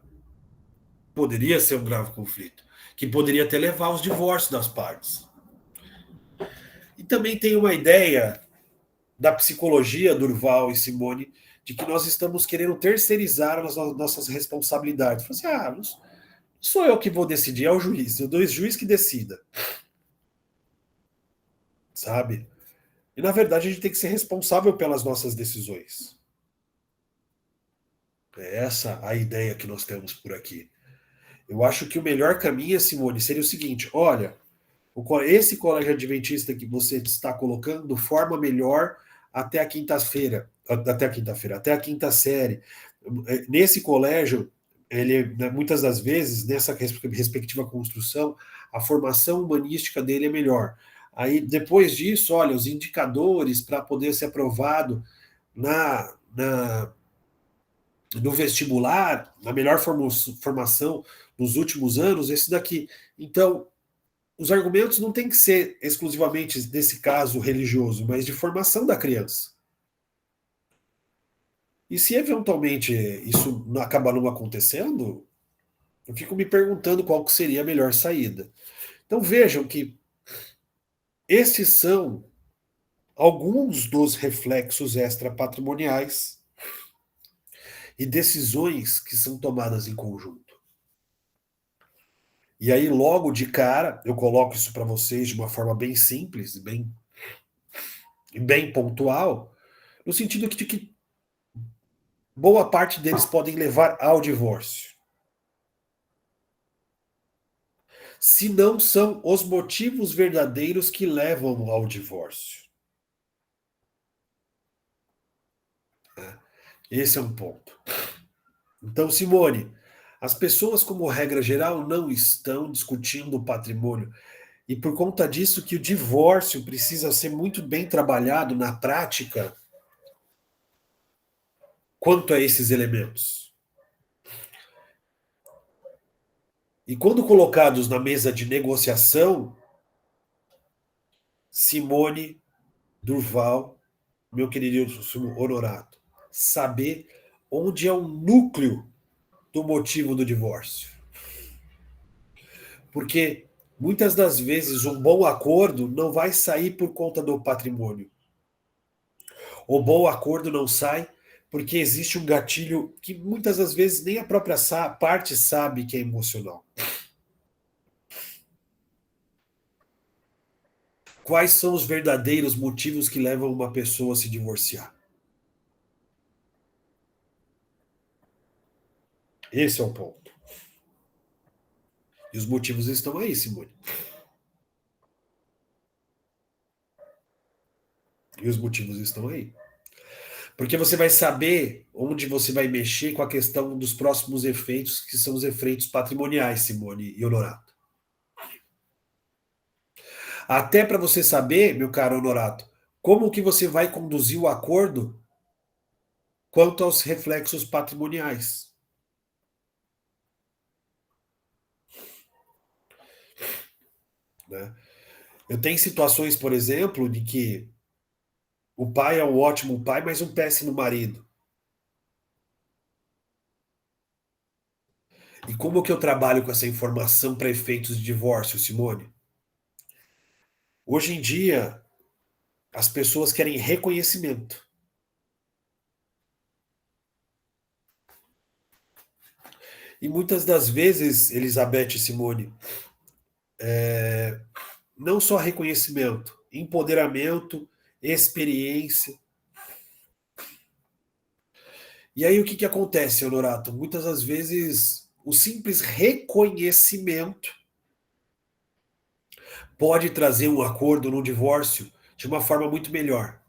Poderia ser um grave conflito, que poderia até levar aos divórcios das partes. E também tem uma ideia da psicologia, Durval e Simone, de que nós estamos querendo terceirizar as nossas responsabilidades. Assim, não sou eu que vou decidir, é o juiz. Eu dou o juiz que decida. Sabe? E, na verdade, a gente tem que ser responsável pelas nossas decisões. É essa a ideia que nós temos por aqui. Eu acho que o melhor caminho, Simone, seria o seguinte: olha, esse colégio adventista que você está colocando forma melhor até a quinta-feira, até a quinta série. Nesse colégio, ele, muitas das vezes, nessa respectiva construção, a formação humanística dele é melhor. Aí, depois disso, olha, os indicadores para poder ser aprovado no vestibular, na melhor formação nos últimos anos, esse daqui. Então, os argumentos não têm que ser exclusivamente, nesse caso, religioso, mas de formação da criança. E se eventualmente isso acaba não acontecendo, eu fico me perguntando qual seria a melhor saída. Então vejam que esses são alguns dos reflexos extrapatrimoniais e decisões que são tomadas em conjunto. E aí, logo de cara, eu coloco isso para vocês de uma forma bem simples, bem pontual, no sentido de que boa parte deles podem levar ao divórcio. Se não são os motivos verdadeiros que levam ao divórcio. Esse é um ponto. Então, Simone, as pessoas, como regra geral, não estão discutindo o patrimônio. E por conta disso que o divórcio precisa ser muito bem trabalhado na prática quanto a esses elementos. E quando colocados na mesa de negociação, Simone, Durval, meu querido Honorato, saber onde é o núcleo do motivo do divórcio. Porque muitas das vezes um bom acordo não vai sair por conta do patrimônio. O bom acordo não sai porque existe um gatilho que muitas das vezes nem a própria parte sabe que é emocional. Quais são os verdadeiros motivos que levam uma pessoa a se divorciar? Esse é o ponto. E os motivos estão aí, Simone. E os motivos estão aí. Porque você vai saber onde você vai mexer com a questão dos próximos efeitos, que são os efeitos patrimoniais, Simone e Honorato. Até para você saber, meu caro Honorato, como que você vai conduzir o acordo quanto aos reflexos patrimoniais. Né? Eu tenho situações, por exemplo, de que o pai é um ótimo pai, mas um péssimo marido. E como que eu trabalho com essa informação para efeitos de divórcio, Simone? Hoje em dia, as pessoas querem reconhecimento. E muitas das vezes, Elizabeth e Simone, não só reconhecimento, empoderamento, experiência. E aí o que acontece, Honorato? Muitas das vezes o simples reconhecimento pode trazer um acordo no divórcio de uma forma muito melhor.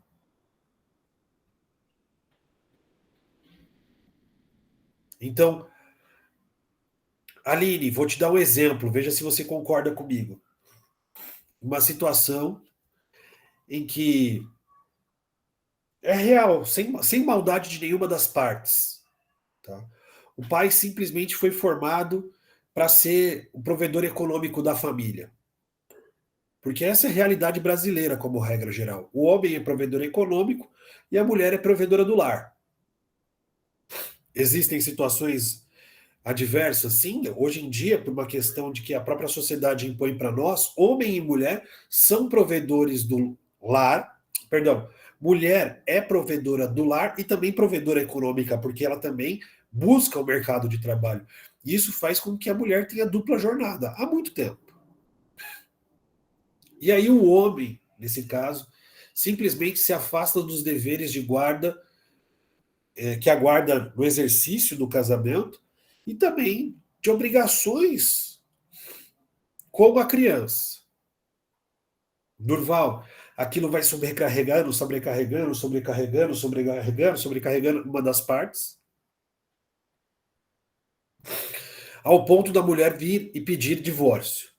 Então, Aline, vou te dar um exemplo, veja se você concorda comigo. Uma situação em que é real, sem maldade de nenhuma das partes. Tá? O pai simplesmente foi formado para ser o provedor econômico da família. Porque essa é a realidade brasileira, como regra geral. O homem é provedor econômico e a mulher é provedora do lar. Existem situações adversas, sim. Hoje em dia, por uma questão de que a própria sociedade impõe para nós, homem e mulher são provedores do lar. Perdão, mulher é provedora do lar e também provedora econômica, porque ela também busca o mercado de trabalho. Isso faz com que a mulher tenha dupla jornada há muito tempo. E aí o homem, nesse caso, simplesmente se afasta dos deveres de guarda que aguarda no exercício do casamento e também de obrigações como a criança. Durval, aquilo vai sobrecarregando, sobrecarregando, sobrecarregando, sobrecarregando, sobrecarregando uma das partes, ao ponto da mulher vir e pedir divórcio.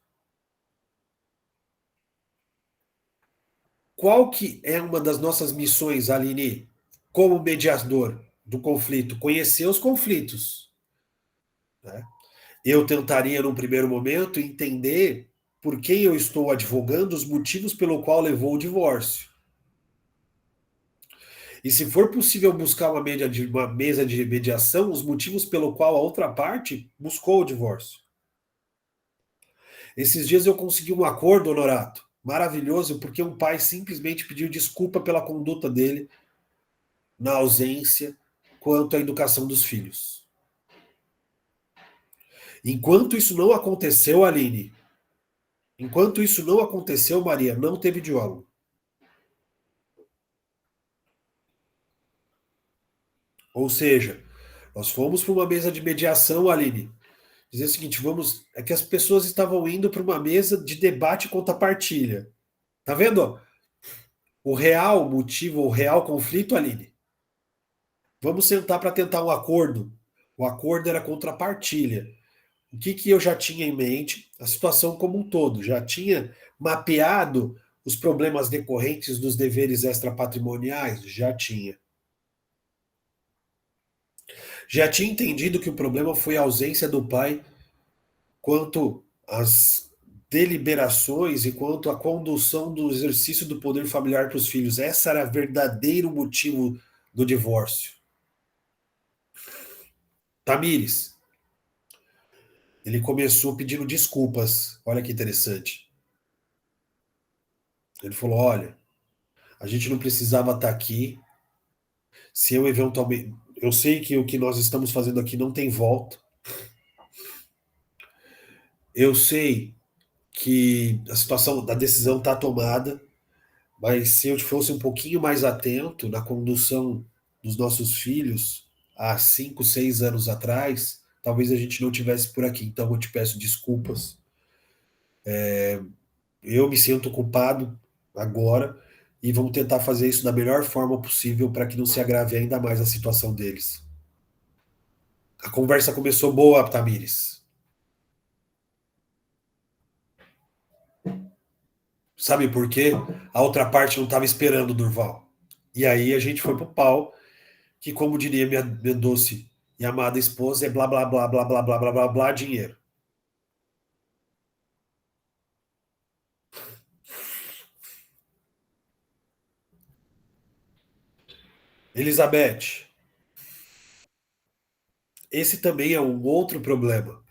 Qual que é uma das nossas missões, Aline, como mediador do conflito? Conhecer os conflitos. Né? Eu tentaria, num primeiro momento, entender por quem eu estou advogando, os motivos pelo qual levou o divórcio. E se for possível buscar uma mesa de mediação, os motivos pelo qual a outra parte buscou o divórcio. Esses dias eu consegui um acordo, Honorato, maravilhoso, porque um pai simplesmente pediu desculpa pela conduta dele na ausência quanto à educação dos filhos. Enquanto isso não aconteceu, Aline, enquanto isso não aconteceu, Maria, não teve diálogo. Ou seja, nós fomos para uma mesa de mediação, Aline. Dizer o seguinte, é que as pessoas estavam indo para uma mesa de debate contra partilha. Tá vendo? O real motivo, o real conflito, Aline. Vamos sentar para tentar um acordo. O acordo era contra a partilha. O que eu já tinha em mente? A situação como um todo. Já tinha mapeado os problemas decorrentes dos deveres extrapatrimoniais? Já tinha. Já tinha entendido que o problema foi a ausência do pai quanto às deliberações e quanto à condução do exercício do poder familiar para os filhos. Esse era o verdadeiro motivo do divórcio. Tamires, ele começou pedindo desculpas. Olha que interessante. Ele falou: olha, a gente não precisava estar aqui. Se eu eventualmente. Eu sei que o que nós estamos fazendo aqui não tem volta. Eu sei que a situação da decisão está tomada, mas se eu fosse um pouquinho mais atento na condução dos nossos filhos há 5, 6 anos atrás, talvez a gente não tivesse por aqui. Então eu te peço desculpas. Eu me sinto culpado agora e vamos tentar fazer isso da melhor forma possível para que não se agrave ainda mais a situação deles. A conversa começou boa, Tamires. Sabe por quê? A outra parte não estava esperando o Durval. E aí a gente foi pro pau, que como diria minha doce e amada esposa, é blá blá blá blá blá blá blá blá blá dinheiro. Elizabeth, esse também é um outro problema.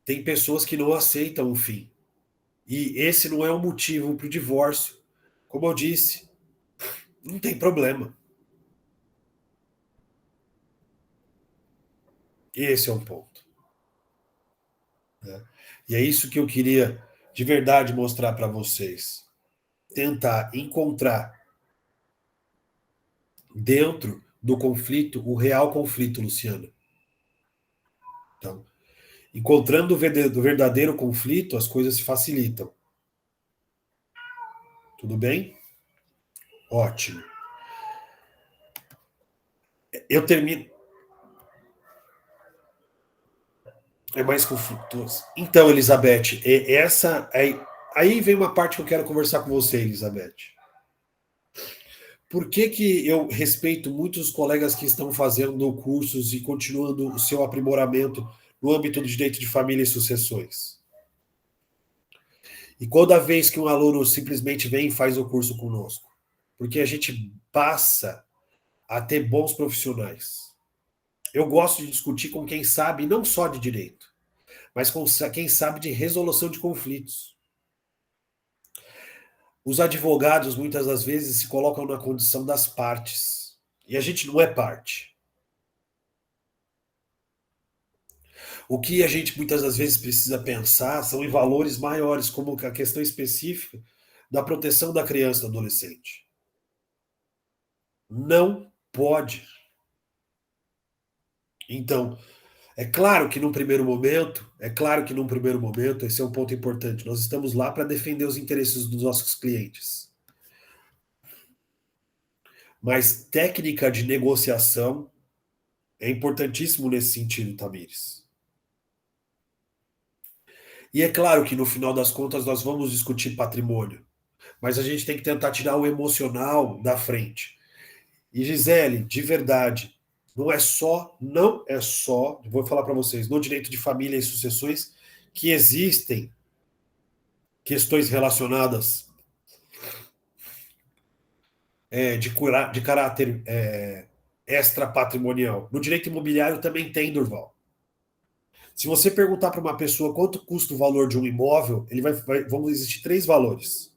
Tem pessoas que não aceitam o fim. E esse não é um motivo para o divórcio. Como eu disse, não tem problema. Esse é um ponto. Né? E é isso que eu queria de verdade mostrar para vocês. Tentar encontrar dentro do conflito o real conflito, Luciana. Então, encontrando o verdadeiro conflito, as coisas se facilitam. Tudo bem? Ótimo. Eu termino. É mais conflituoso. Então, Elizabeth, essa aí vem uma parte que eu quero conversar com você, Elizabeth. Por que eu respeito muitos colegas que estão fazendo cursos e continuando o seu aprimoramento no âmbito do direito de família e sucessões? E toda vez que um aluno simplesmente vem e faz o curso conosco? Porque a gente passa a ter bons profissionais. Eu gosto de discutir com quem sabe não só de direito, mas com quem sabe de resolução de conflitos. Os advogados, muitas das vezes, se colocam na condição das partes. E a gente não é parte. O que a gente, muitas das vezes, precisa pensar são em valores maiores, como a questão específica da proteção da criança e do adolescente. Não pode. Então, é claro que num primeiro momento, esse é um ponto importante, nós estamos lá para defender os interesses dos nossos clientes. Mas técnica de negociação é importantíssimo nesse sentido, Tamires. E é claro que no final das contas nós vamos discutir patrimônio, mas a gente tem que tentar tirar o emocional da frente. E Gisele, de verdade, não é só, vou falar para vocês, no direito de família e sucessões, que existem questões relacionadas de caráter extrapatrimonial. No direito imobiliário também tem, Durval. Se você perguntar para uma pessoa quanto custa o valor de um imóvel, vão existir 3 valores.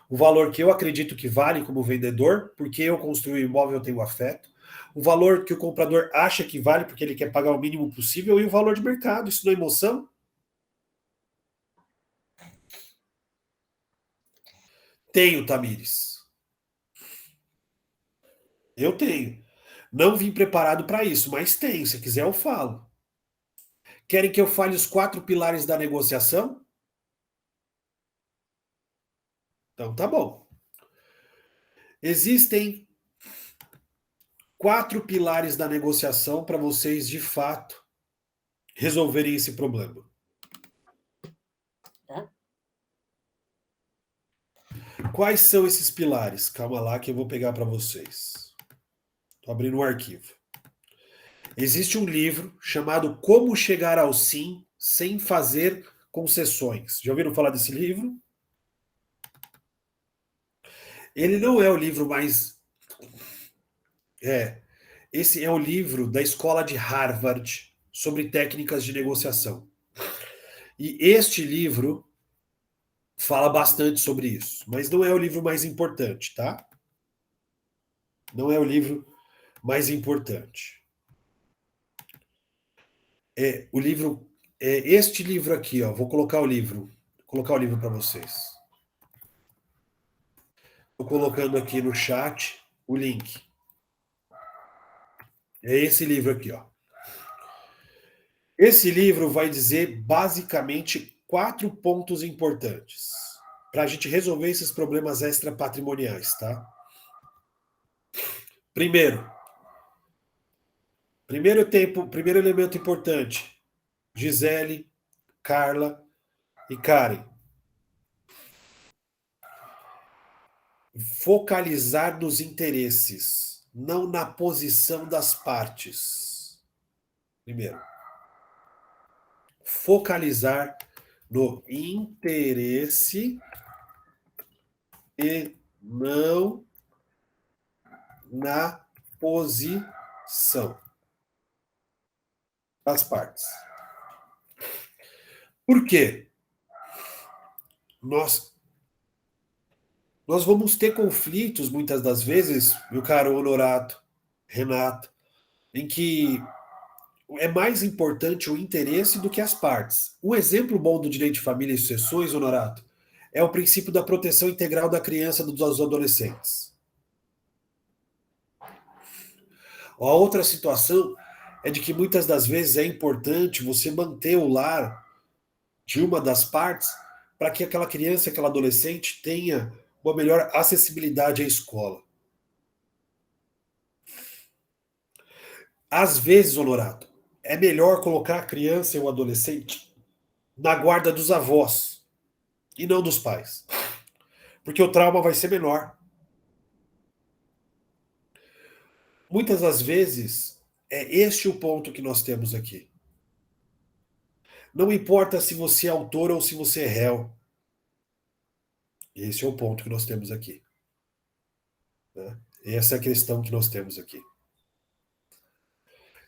O valor que eu acredito que vale como vendedor, porque eu construí o imóvel, eu tenho afeto. O valor que o comprador acha que vale, porque ele quer pagar o mínimo possível. E o valor de mercado. Isso não é emoção? Tenho, Tamires. Eu tenho. Não vim preparado para isso, mas tenho. Se quiser, eu falo. Querem que eu fale os 4 pilares da negociação? Então, tá bom. Existem 4 pilares da negociação para vocês, de fato, resolverem esse problema. Tá? Quais são esses pilares? Calma lá que eu vou pegar para vocês. Estou abrindo um arquivo. Existe um livro chamado Como Chegar ao Sim Sem Fazer Concessões. Já ouviram falar desse livro? Ele não é o livro mais... Esse é o livro da escola de Harvard sobre técnicas de negociação. E este livro fala bastante sobre isso, mas não é o livro mais importante, tá? Não é o livro mais importante. O livro este livro aqui, ó. Vou colocar o livro para vocês. Estou colocando aqui no chat o link. É esse livro aqui, ó. Esse livro vai dizer basicamente 4 pontos importantes para a gente resolver esses problemas extrapatrimoniais, tá? Primeiro elemento importante, Gisele, Carla e Karen. Focalizar nos interesses, não na posição das partes. Primeiro. Focalizar no interesse e não na posição das partes. Por quê? Nós vamos ter conflitos, muitas das vezes, meu caro Honorato, Renato, em que é mais importante o interesse do que as partes. Um exemplo bom do direito de família e sucessões, Honorato, é o princípio da proteção integral da criança e dos adolescentes. A outra situação é de que muitas das vezes é importante você manter o lar de uma das partes para que aquela criança, aquela adolescente tenha uma melhor acessibilidade à escola. Às vezes, Honorato, é melhor colocar a criança e o adolescente na guarda dos avós e não dos pais, porque o trauma vai ser menor. Muitas das vezes, é este o ponto que nós temos aqui. Não importa se você é autor ou se você é réu. Esse é o ponto que nós temos aqui. Né? Essa é a questão que nós temos aqui.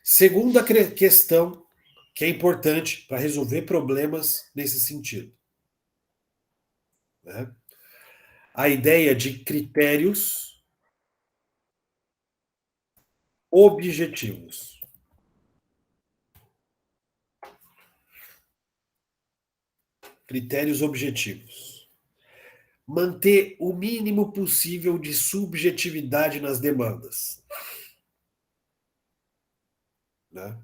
Segunda questão que é importante para resolver problemas nesse sentido. Né? A ideia de critérios objetivos. Critérios objetivos. Manter o mínimo possível de subjetividade nas demandas. Né?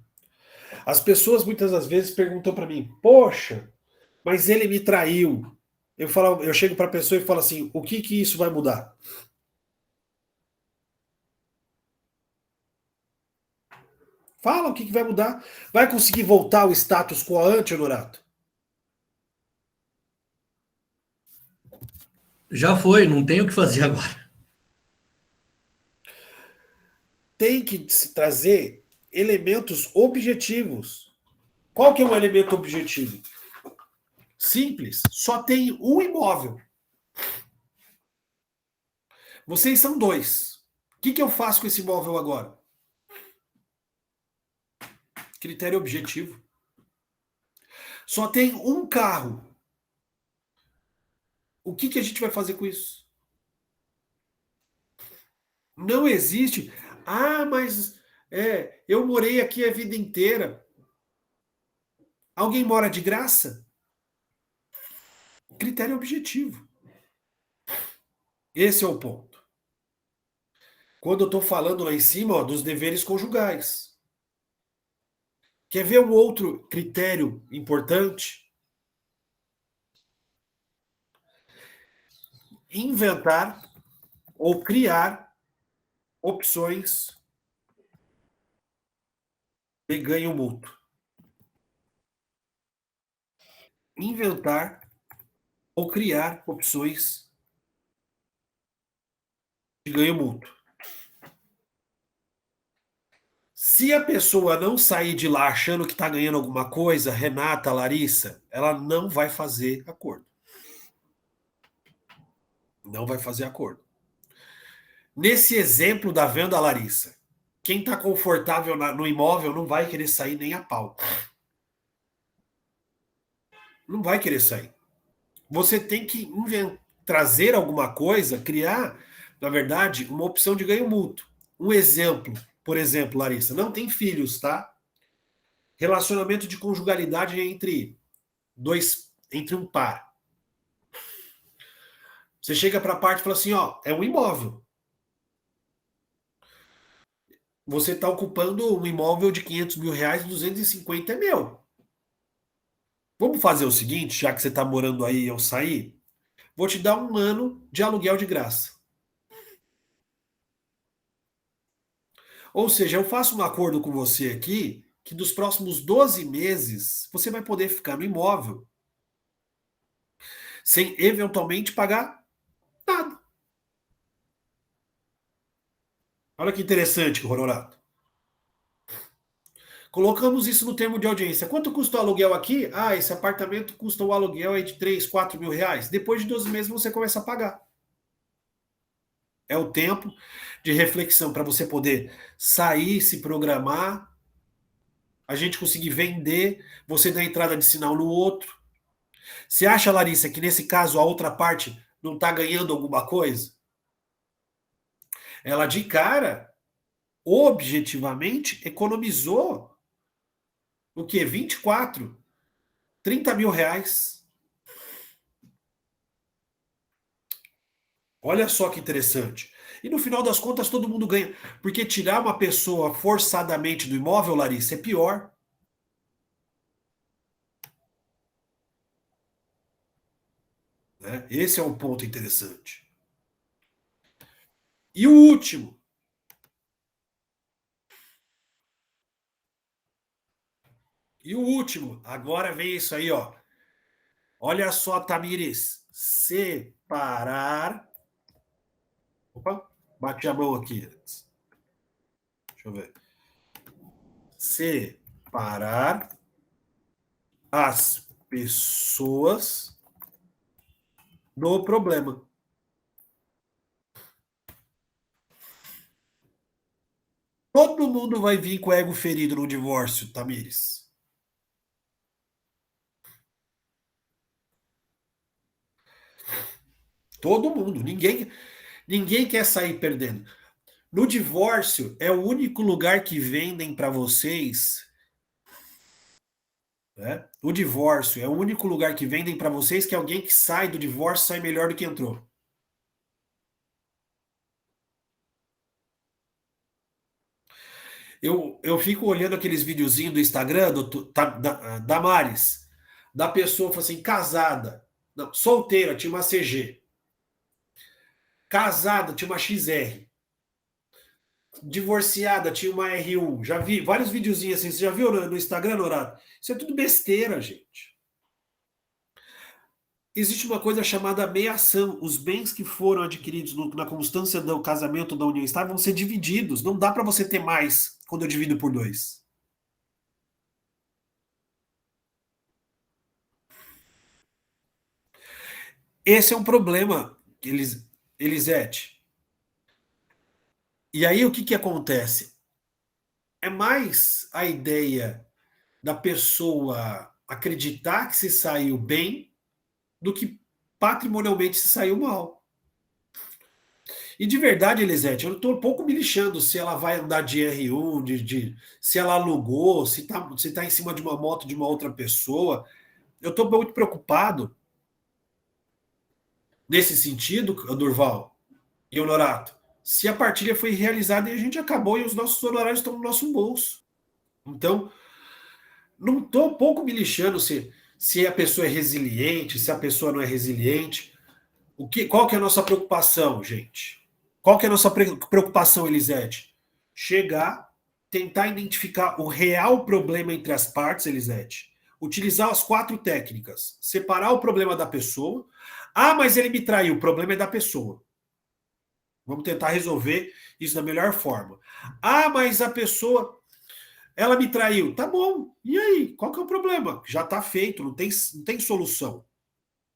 As pessoas muitas das vezes perguntam para mim, poxa, mas ele me traiu. Eu chego para a pessoa e falo assim, o que isso vai mudar? Fala o que vai mudar. Vai conseguir voltar ao status quo ante, Honorato? Já foi, não tem o que fazer agora. Tem que se trazer elementos objetivos. Qual que é um elemento objetivo? Simples. Só tem um imóvel. Vocês são dois. O que eu faço com esse imóvel agora? Critério objetivo. Só tem um carro. O que a gente vai fazer com isso? Não existe. Ah, mas eu morei aqui a vida inteira. Alguém mora de graça? Critério objetivo. Esse é o ponto. Quando eu estou falando lá em cima, ó, dos deveres conjugais. Quer ver um outro critério importante? Inventar ou criar opções de ganho mútuo. Inventar ou criar opções de ganho mútuo. Se a pessoa não sair de lá achando que está ganhando alguma coisa, Renata, Larissa, ela não vai fazer acordo. Não vai fazer acordo. Nesse exemplo da venda, Larissa, quem está confortável no imóvel não vai querer sair nem a pau. Não vai querer sair. Você tem que trazer alguma coisa, criar, na verdade, uma opção de ganho mútuo. Um exemplo, por exemplo, Larissa, não tem filhos, tá? Relacionamento de conjugalidade entre um par. Você chega para a parte e fala assim, ó, é um imóvel. Você está ocupando um imóvel de 500 mil reais, 250 é meu. Vamos fazer o seguinte, já que você está morando aí e eu sair, vou te dar 1 ano de aluguel de graça. Ou seja, eu faço um acordo com você aqui, que dos próximos 12 meses, você vai poder ficar no imóvel sem eventualmente pagar nada. Olha que interessante, Honorato. Colocamos isso no termo de audiência. Quanto custa o aluguel aqui? Ah, esse apartamento custa o aluguel aí de 3, 4 mil reais. Depois de 12 meses você começa a pagar. É o tempo de reflexão para você poder sair, se programar, a gente conseguir vender, você dar entrada de sinal no outro. Você acha, Larissa, que nesse caso a outra parte não está ganhando alguma coisa? Ela de cara, objetivamente, economizou O quê? 24? 30 mil reais. Olha só que interessante. E no final das contas todo mundo ganha. Porque tirar uma pessoa forçadamente do imóvel, Larissa, é pior. Né? Esse é um ponto interessante. E o último. E o último. Agora vem isso aí, ó. Olha só, Tamires. Separar. Opa, bati a mão aqui. Deixa eu ver. Separar as pessoas do problema. Todo mundo vai vir com o ego ferido no divórcio, Tamires. Todo mundo. Ninguém quer sair perdendo. No divórcio, é o único lugar que vendem para vocês. Né? O divórcio é o único lugar que vendem para vocês que alguém que sai do divórcio sai melhor do que entrou. Eu fico olhando aqueles videozinhos do Instagram da Damares, da pessoa assim, casada, não, solteira, tinha uma CG, casada, tinha uma XR, divorciada, tinha uma R1. Já vi vários videozinhos assim, você já viu no Instagram, Norato? Isso é tudo besteira, gente. Existe uma coisa chamada meação. Os bens que foram adquiridos na constância do casamento da união estável vão ser divididos. Não dá para você ter mais quando eu divido por dois. Esse é um problema, Elisete. E aí o que que acontece? É mais a ideia da pessoa acreditar que se saiu bem do que patrimonialmente se saiu mal. E de verdade, Elisete, eu estou um pouco me lixando se ela vai andar de R1, se ela alugou, se tá em cima de uma moto de uma outra pessoa. Eu estou muito preocupado nesse sentido, Durval e Honorato. Se a partilha foi realizada e a gente acabou e os nossos honorários estão no nosso bolso. Então, não estou um pouco me lixando se a pessoa é resiliente, se a pessoa não é resiliente. Qual que é a nossa preocupação, gente? Qual que é a nossa preocupação, Elisete? Chegar, tentar identificar o real problema entre as partes, Elisete. Utilizar as 4 técnicas. Separar o problema da pessoa. Ah, mas ele me traiu. O problema é da pessoa. Vamos tentar resolver isso da melhor forma. Ah, mas a pessoa, ela me traiu. Tá bom. E aí? Qual que é o problema? Já está feito, não tem solução.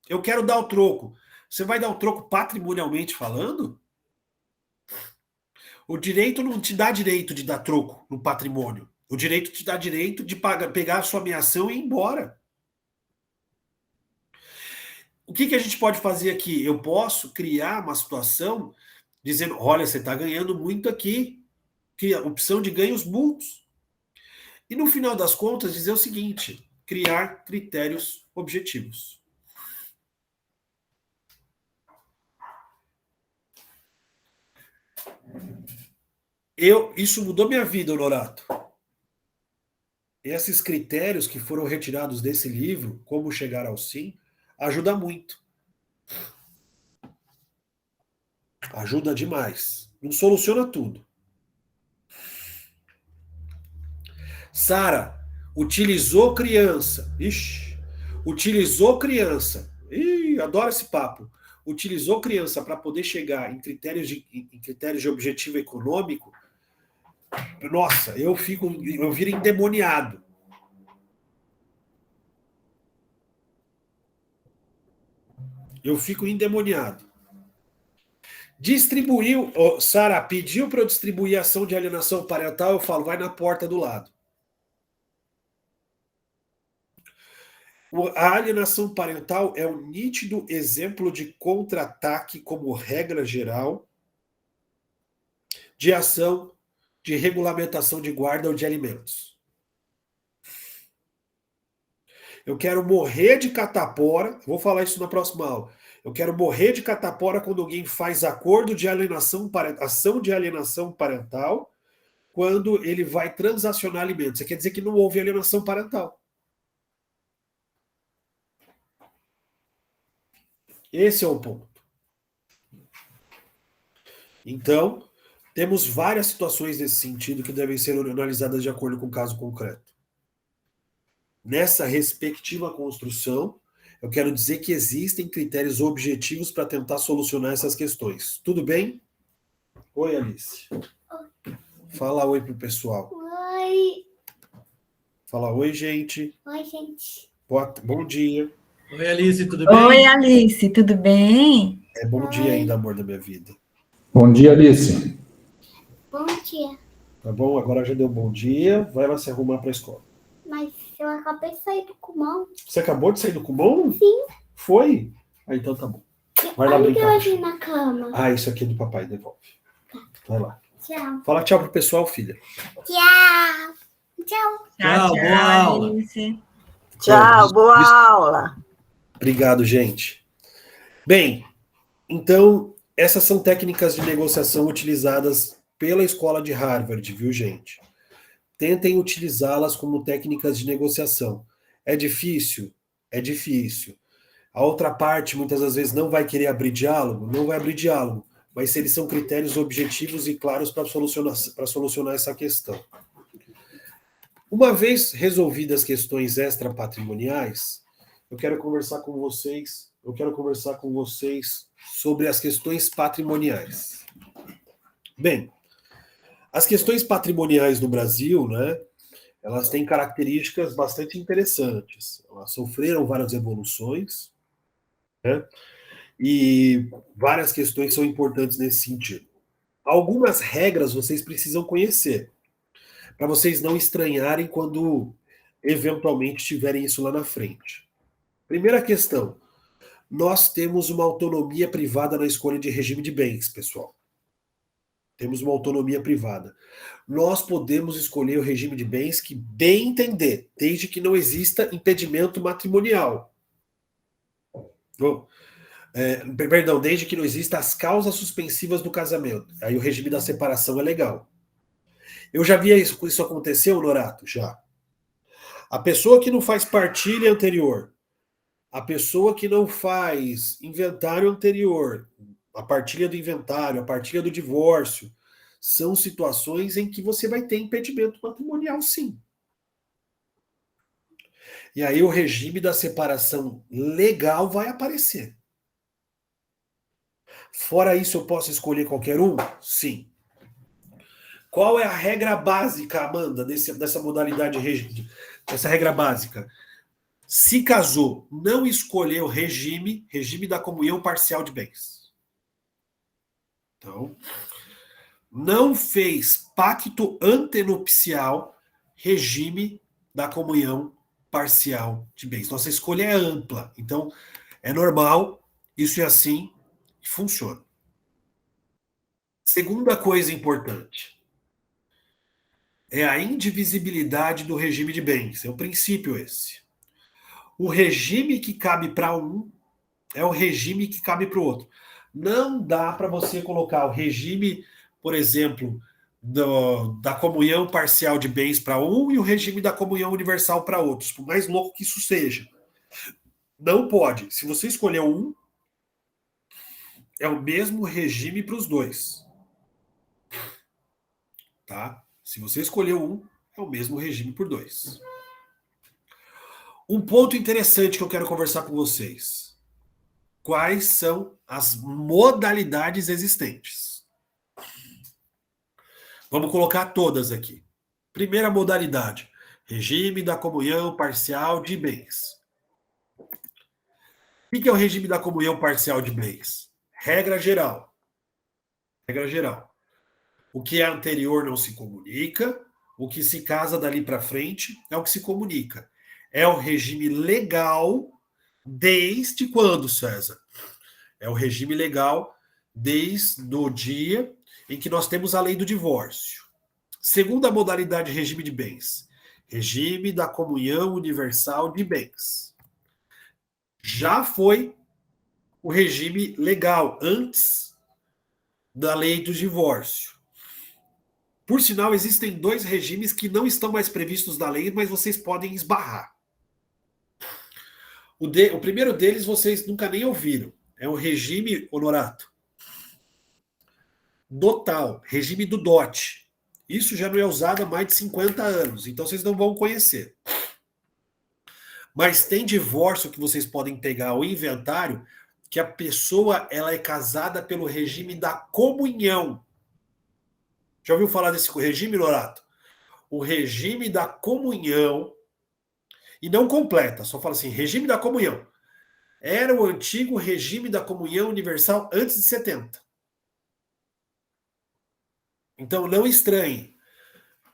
Eu quero dar o troco. Você vai dar o troco patrimonialmente falando? O direito não te dá direito de dar troco no patrimônio. O direito te dá direito de pegar a sua ameação e ir embora. O que a gente pode fazer aqui? Eu posso criar uma situação dizendo, olha, você está ganhando muito aqui. Cria opção de ganhos mútuos. E no final das contas, dizer o seguinte, criar critérios objetivos. Isso mudou minha vida, Honorato. Esses critérios que foram retirados desse livro, Como Chegar ao Sim, ajuda muito. Ajuda demais. Não soluciona tudo. Sara, utilizou criança. Ixi, utilizou criança. Ih, adoro esse papo. Utilizou criança para poder chegar em critérios de objetivo econômico. Nossa, eu viro endemoniado. Eu fico endemoniado. Distribuiu, Sara, pediu para eu distribuir a ação de alienação parental, eu falo, vai na porta do lado. A alienação parental é um nítido exemplo de contra-ataque como regra geral de ação de regulamentação de guarda ou de alimentos. Eu quero morrer de catapora, vou falar isso na próxima aula. Eu quero morrer de catapora quando alguém faz acordo de alienação, ação de alienação parental, quando ele vai transacionar alimentos. Isso quer dizer que não houve alienação parental. Esse é o ponto. Então, temos várias situações nesse sentido que devem ser analisadas de acordo com o caso concreto. Nessa respectiva construção, eu quero dizer que existem critérios objetivos para tentar solucionar essas questões. Tudo bem? Oi, Alice. Fala oi pro pessoal. Oi. Fala oi, gente. Oi, gente. Bom dia. Oi, Alice, tudo bem? Oi, Alice, tudo bem? É bom dia ainda, amor da minha vida. Bom dia, Alice. Bom dia. Tá bom? Agora já deu bom dia. Vai lá se arrumar para a escola. Mas eu acabei de sair do Kumon. Você acabou de sair do Kumon? Sim. Foi? Ah, então tá bom. Vai lá Olha o que brincar. eu achei na cama. Ah, isso aqui é do papai, devolve. Vai lá. Tchau. Fala tchau pro pessoal, filha. Tchau. Tchau. Tchau, boa aula. Alice. Tchau, boa aula. Obrigado, gente. Bem, então, essas são técnicas de negociação utilizadas pela escola de Harvard, viu, gente? Tentem utilizá-las como técnicas de negociação. É difícil? É difícil. A outra parte, muitas das vezes, não vai querer abrir diálogo? Não vai abrir diálogo. Mas se eles são critérios objetivos e claros para solucionar essa questão. Uma vez resolvidas as questões extrapatrimoniais, eu quero conversar com vocês sobre as questões patrimoniais. Bem, as questões patrimoniais no Brasil, né, elas têm características bastante interessantes. Elas sofreram várias evoluções, né, e várias questões são importantes nesse sentido. Algumas regras vocês precisam conhecer, para vocês não estranharem quando eventualmente tiverem isso lá na frente. Primeira questão. Nós temos uma autonomia privada na escolha de regime de bens, pessoal. Temos uma autonomia privada. Nós podemos escolher o regime de bens que bem entender, desde que não exista impedimento matrimonial. Perdão, desde que não exista as causas suspensivas do casamento. Aí o regime da separação é legal. Eu já vi isso acontecer, Honorato? Já. A pessoa que não faz partilha anterior, a pessoa que não faz inventário anterior, a partilha do inventário, a partilha do divórcio, são situações em que você vai ter impedimento matrimonial, sim. E aí o regime da separação legal vai aparecer. Fora isso, eu posso escolher qualquer um? Sim. Qual é a regra básica, Amanda, dessa modalidade, dessa regra básica? Se casou, não escolheu regime da comunhão parcial de bens. Então, não fez pacto antenupcial, regime da comunhão parcial de bens. Nossa escolha é ampla. Então, é normal, isso é assim e funciona. Segunda coisa importante é a indivisibilidade do regime de bens. É o princípio esse. O regime que cabe para um é o regime que cabe para o outro. Não dá para você colocar o regime, por exemplo, da comunhão parcial de bens para um e o regime da comunhão universal para outros, por mais louco que isso seja. Não pode. Se você escolher um, é o mesmo regime para os dois. Tá? Se você escolher um, é o mesmo regime por dois. Um ponto interessante que eu quero conversar com vocês. Quais são as modalidades existentes? Vamos colocar todas aqui. Primeira modalidade, regime da comunhão parcial de bens. O que é o regime da comunhão parcial de bens? Regra geral. Regra geral. O que é anterior não se comunica, o que se casa dali para frente é o que se comunica. É o regime legal desde quando, César? É o regime legal desde o dia em que nós temos a lei do divórcio. Segunda modalidade de regime de bens. Regime da comunhão universal de bens. Já foi o regime legal, antes da lei do divórcio. Por sinal, existem 2 regimes que não estão mais previstos na lei, mas vocês podem esbarrar. O primeiro deles vocês nunca nem ouviram. É o regime, Honorato, dotal, regime do dote. Isso já não é usado há mais de 50 anos, então vocês não vão conhecer. Mas tem divórcio que vocês podem pegar o inventário, que a pessoa ela é casada pelo regime da comunhão. Já ouviu falar desse regime, Honorato? O regime da comunhão, e não completa, só fala assim, regime da comunhão. Era o antigo regime da comunhão universal antes de 70. Então não estranhe,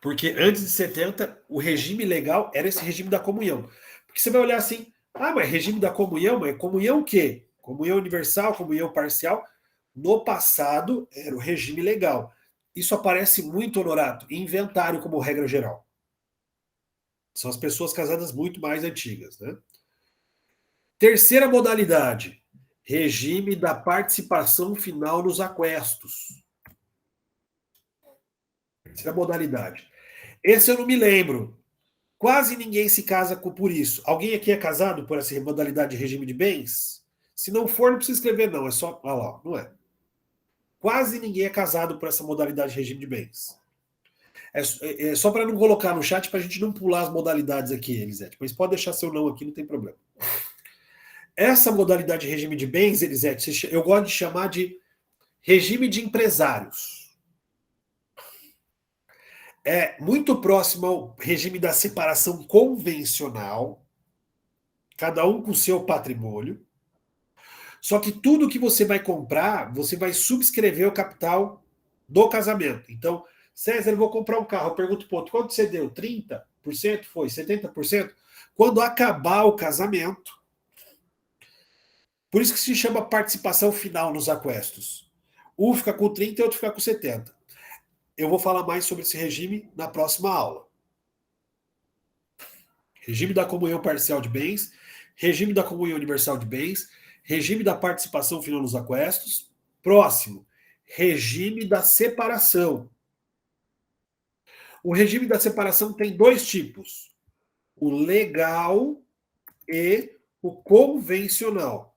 porque antes de 70, o regime legal era esse regime da comunhão. Porque você vai olhar assim, mas regime da comunhão, mas comunhão o quê? Comunhão universal, comunhão parcial. No passado, era o regime legal. Isso aparece muito, Honorato, em inventário como regra geral. São as pessoas casadas muito mais antigas, né? Terceira modalidade, regime da participação final nos aquestos. Terceira modalidade. Esse eu não me lembro. Quase ninguém se casa por isso. Alguém aqui é casado por essa modalidade de regime de bens? Se não for, não precisa escrever, não. É só. Olha lá, não é. Quase ninguém é casado por essa modalidade de regime de bens. É só para não colocar no chat, para a gente não pular as modalidades aqui, Elisete. Mas pode deixar seu não aqui, não tem problema. Essa modalidade de regime de bens, Elisete, eu gosto de chamar de regime de empresários. É muito próximo ao regime da separação convencional, cada um com o seu patrimônio. Só que tudo que você vai comprar, você vai subscrever o capital do casamento. Então, César, eu vou comprar um carro. Eu pergunto pro outro, quanto você deu? 30%? Foi? 70%? Quando acabar o casamento, por isso que se chama participação final nos aquestos. Um fica com 30% e outro fica com 70%. Eu vou falar mais sobre esse regime na próxima aula. Regime da comunhão parcial de bens, regime da comunhão universal de bens, regime da participação final nos aquestos. Próximo, regime da separação. O regime da separação tem 2 tipos: o legal e o convencional.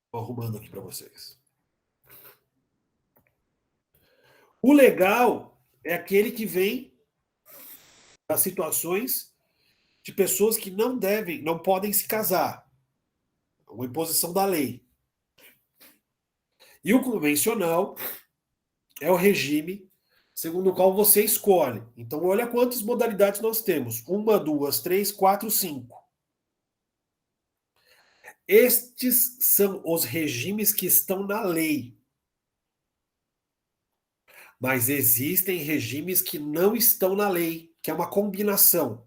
Estou arrumando aqui para vocês. O legal é aquele que vem das situações de pessoas que não podem se casar. Uma imposição da lei. E o convencional é o regime segundo o qual você escolhe. Então, olha quantas modalidades nós temos. 1, 2, 3, 4, 5. Estes são os regimes que estão na lei. Mas existem regimes que não estão na lei, que é uma combinação.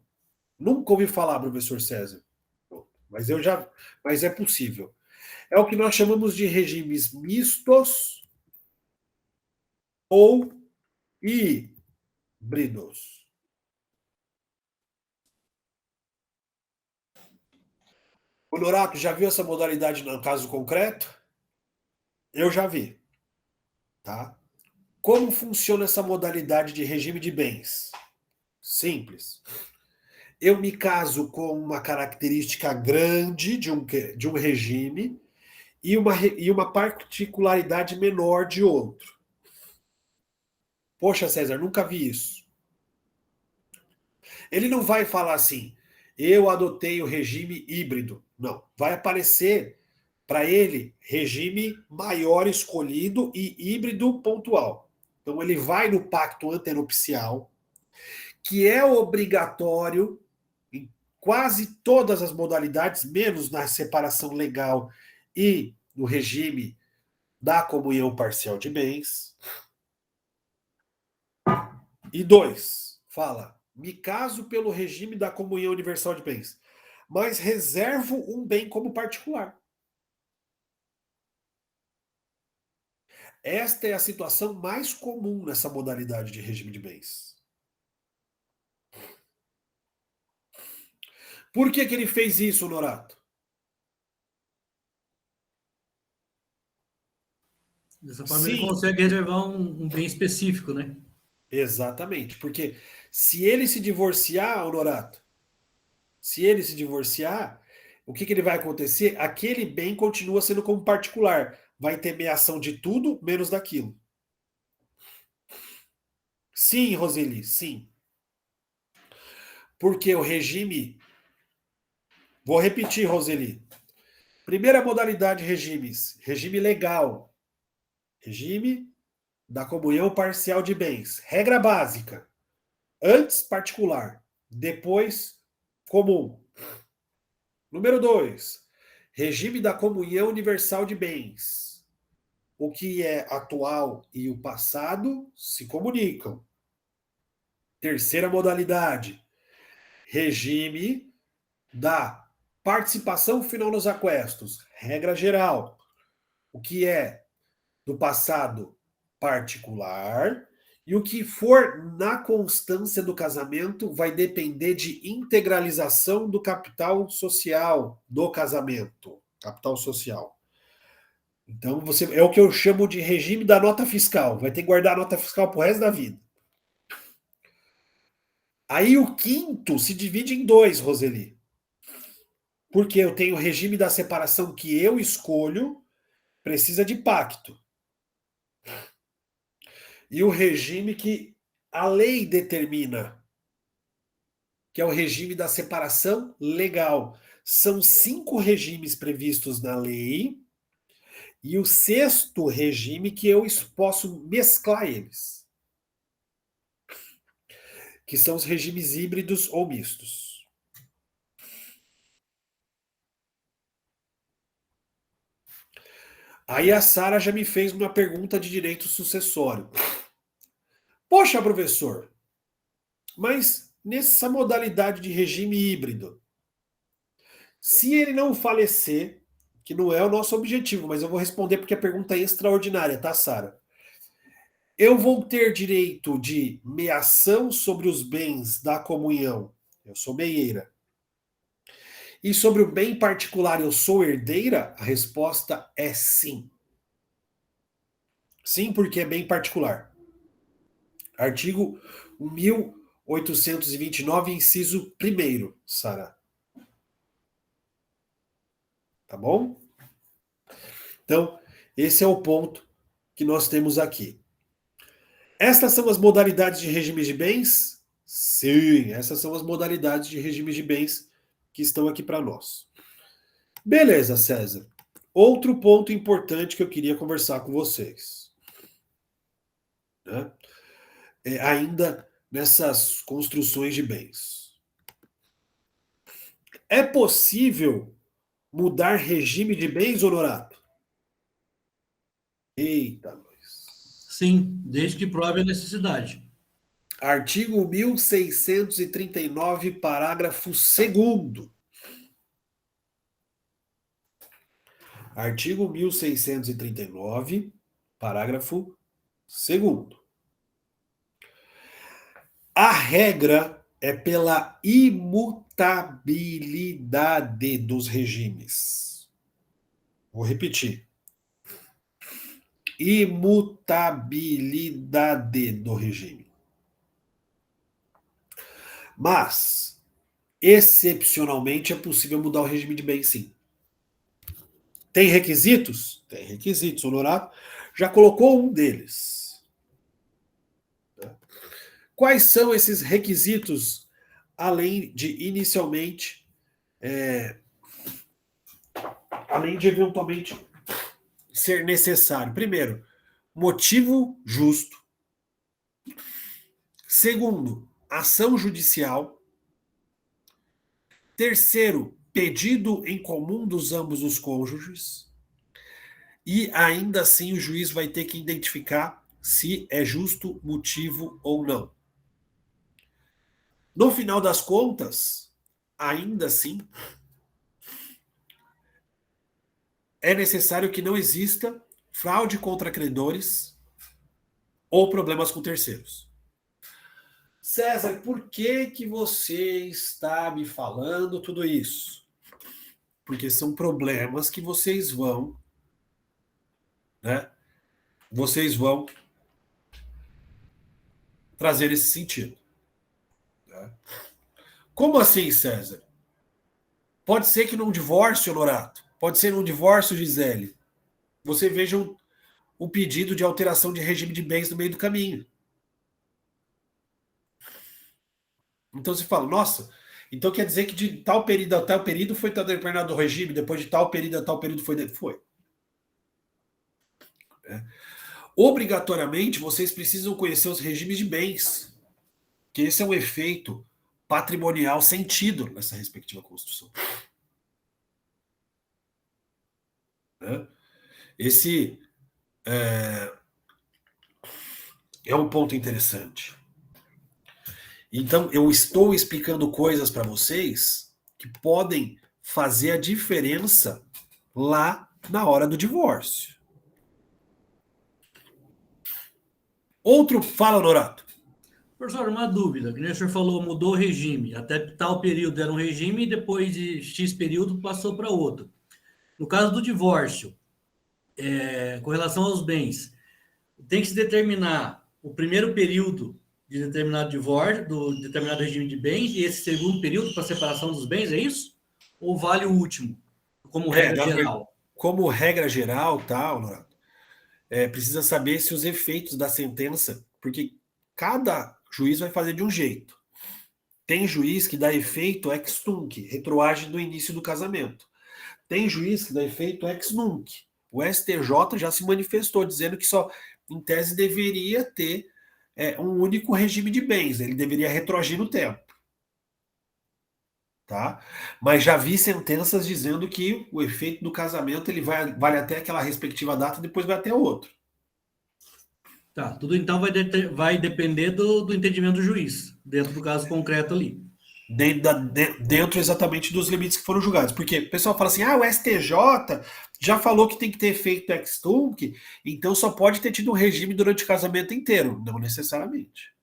Nunca ouvi falar, professor César. Mas é possível. É o que nós chamamos de regimes mistos ou híbridos. Honorato, já viu essa modalidade no caso concreto? Eu já vi. Tá? Como funciona essa modalidade de regime de bens? Simples. Eu me caso com uma característica grande de um regime e uma particularidade menor de outro. Poxa, César, nunca vi isso. Ele não vai falar assim, eu adotei o regime híbrido. Não. Vai aparecer para ele regime maior escolhido e híbrido pontual. Então, ele vai no pacto antenupcial, que é obrigatório em quase todas as modalidades, menos na separação legal e no regime da comunhão parcial de bens. E 2, fala, me caso pelo regime da comunhão universal de bens, mas reservo um bem como particular. Esta é a situação mais comum nessa modalidade de regime de bens. Por que ele fez isso, Honorato? Dessa forma ele Sim, consegue reservar um bem específico, né? exatamente. Porque se ele se divorciar, Honorato, se ele se divorciar, o que ele vai acontecer? Aquele bem continua sendo como particular. Vai ter meação de tudo, menos daquilo. Sim, Roseli, sim. Porque o regime... Vou repetir, Roseli. Primeira modalidade de regimes. Regime legal. Regime da comunhão parcial de bens. Regra básica. Antes, particular. Depois, comum. Número 2. Regime da comunhão universal de bens. O que é atual e o passado se comunicam. Terceira modalidade. Regime da participação final nos aquestos. Regra geral. O que é do passado particular e o que for na constância do casamento vai depender de integralização do capital social do casamento. Capital social. Então, é o que eu chamo de regime da nota fiscal. Vai ter que guardar a nota fiscal pro resto da vida. Aí o quinto se divide em dois, Roseli. Porque eu tenho o regime da separação que eu escolho, precisa de pacto. E o regime que a lei determina, que é o regime da separação legal. São 5 regimes previstos na lei, e o sexto regime que eu posso mesclar eles, que são os regimes híbridos ou mistos. Aí a Sara já me fez uma pergunta de direito sucessório. Poxa, professor, mas nessa modalidade de regime híbrido, se ele não falecer, que não é o nosso objetivo, mas eu vou responder porque a pergunta é extraordinária, tá, Sara? Eu vou ter direito de meação sobre os bens da comunhão. Eu sou meieira. E sobre o bem particular, eu sou herdeira? A resposta é sim. Sim, porque é bem particular. Artigo 1829, inciso 1º, Sara. Tá bom? Então, esse é o ponto que nós temos aqui. Estas são as modalidades de regimes de bens? Sim, essas são as modalidades de regimes de bens que estão aqui para nós. Beleza, César. Outro ponto importante que eu queria conversar com vocês. Né? Ainda nessas construções de bens. É possível mudar regime de bens, Honorato? Eita, nós. Sim, desde que prove a necessidade. Artigo 1639, parágrafo 2º. Artigo 1639, parágrafo 2º. A regra é pela imutabilidade dos regimes. Vou repetir. Imutabilidade do regime. Mas, excepcionalmente, é possível mudar o regime de bens, sim. Tem requisitos? Tem requisitos. O Honorato já colocou um deles. Quais são esses requisitos, além de inicialmente, além de eventualmente ser necessário? Primeiro, motivo justo. Segundo, ação judicial. Terceiro, pedido em comum dos ambos os cônjuges. E ainda assim o juiz vai ter que identificar se é justo motivo ou não. No final das contas, ainda assim, é necessário que não exista fraude contra credores ou problemas com terceiros. César, por que você está me falando tudo isso? Porque são problemas que vocês vão, né? Vocês vão trazer esse sentido. Né? Como assim, César? Pode ser que num divórcio, Honorato, pode ser num divórcio, Gisele, você veja um pedido de alteração de regime de bens no meio do caminho. Então você fala, nossa, então quer dizer que de tal período a tal período foi determinado o regime, depois de tal período a tal período foi. Foi. É. Obrigatoriamente, vocês precisam conhecer os regimes de bens, que esse é um efeito patrimonial sentido nessa respectiva construção. Né? Esse é um ponto interessante. Então, eu estou explicando coisas para vocês que podem fazer a diferença lá na hora do divórcio. Outro, fala, Honorato. Professor, uma dúvida, que nem o senhor falou, mudou o regime, até tal período era um regime e depois de X período passou para outro. No caso do divórcio, com relação aos bens, tem que se determinar o primeiro período de determinado divórcio, do determinado regime de bens, e esse segundo período para separação dos bens, é isso? Ou vale o último, como regra geral? Como regra geral, tá, Honorato? Precisa saber se os efeitos da sentença, porque cada juiz vai fazer de um jeito. Tem juiz que dá efeito ex tunc, retroage do início do casamento. Tem juiz que dá efeito ex nunc. O STJ já se manifestou dizendo que só, em tese, deveria ter um único regime de bens. Ele deveria retroagir no tempo. Tá? Mas já vi sentenças dizendo que o efeito do casamento ele vale até aquela respectiva data e depois vai até outro. Tá, tudo então vai depender do entendimento do juiz, dentro do caso concreto ali. Dentro exatamente dos limites que foram julgados. Porque o pessoal fala assim, o STJ já falou que tem que ter efeito ex tunc, então só pode ter tido um regime durante o casamento inteiro. Não necessariamente.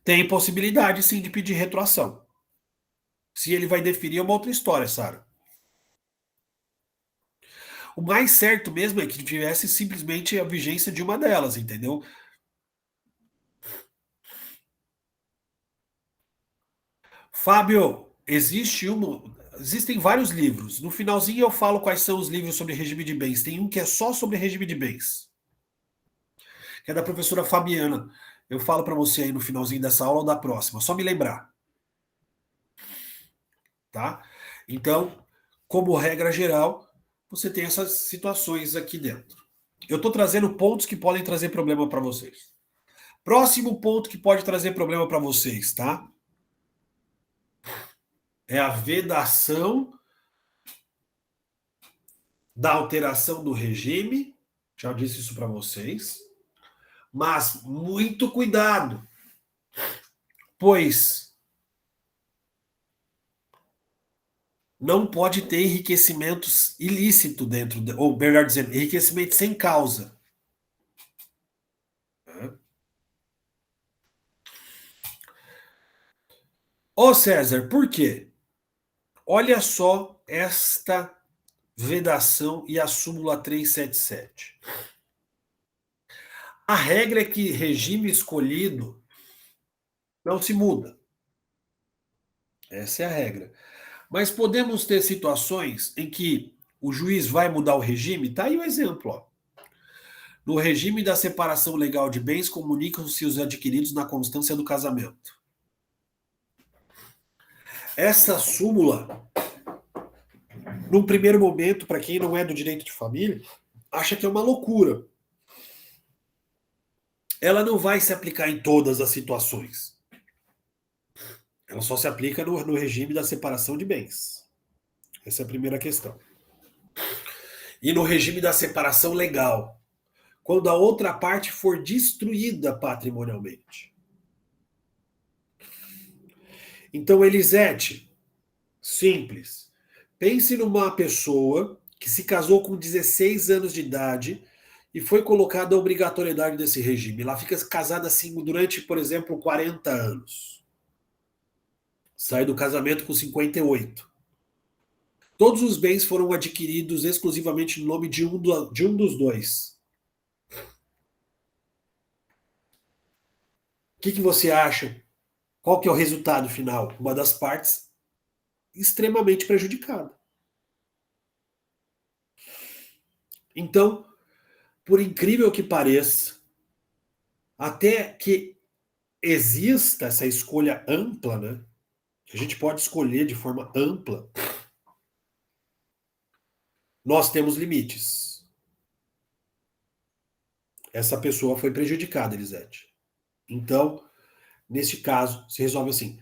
Tem possibilidade, sim, de pedir retroação. Se ele vai definir é uma outra história, Sara. O mais certo mesmo é que tivesse simplesmente a vigência de uma delas, entendeu? Fábio, existem vários livros. No finalzinho eu falo quais são os livros sobre regime de bens. Tem um que é só sobre regime de bens, que é da professora Fabiana. Eu falo para você aí no finalzinho dessa aula ou da próxima, só me lembrar. Tá? Então, como regra geral, você tem essas situações aqui dentro. Eu estou trazendo pontos que podem trazer problema para vocês. Próximo ponto que pode trazer problema para vocês, tá? É a vedação da alteração do regime. Já disse isso para vocês. Mas muito cuidado, pois não pode ter enriquecimentos ilícitos dentro, ou melhor dizendo, enriquecimento sem causa. Ô César, por quê? Olha só esta vedação e a súmula 377. A regra é que regime escolhido não se muda. Essa é a regra. Mas podemos ter situações em que o juiz vai mudar o regime. Tá aí o exemplo. Ó. No regime da separação legal de bens, comunicam-se os adquiridos na constância do casamento. Essa súmula, num primeiro momento, para quem não é do direito de família, acha que é uma loucura. Ela não vai se aplicar em todas as situações. Ela só se aplica no regime da separação de bens. Essa é a primeira questão. E no regime da separação legal, quando a outra parte for destruída patrimonialmente. Então, Elisete, simples. Pense numa pessoa que se casou com 16 anos de idade e foi colocada a obrigatoriedade desse regime. Ela fica casada assim durante, por exemplo, 40 anos. Sai do casamento com 58. Todos os bens foram adquiridos exclusivamente no nome de um dos dois. O que você acha? Qual que é o resultado final? Uma das partes extremamente prejudicada. Então, por incrível que pareça, até que exista essa escolha ampla, né? A gente pode escolher de forma ampla. Nós temos limites. Essa pessoa foi prejudicada, Elisete. Então, neste caso, se resolve assim.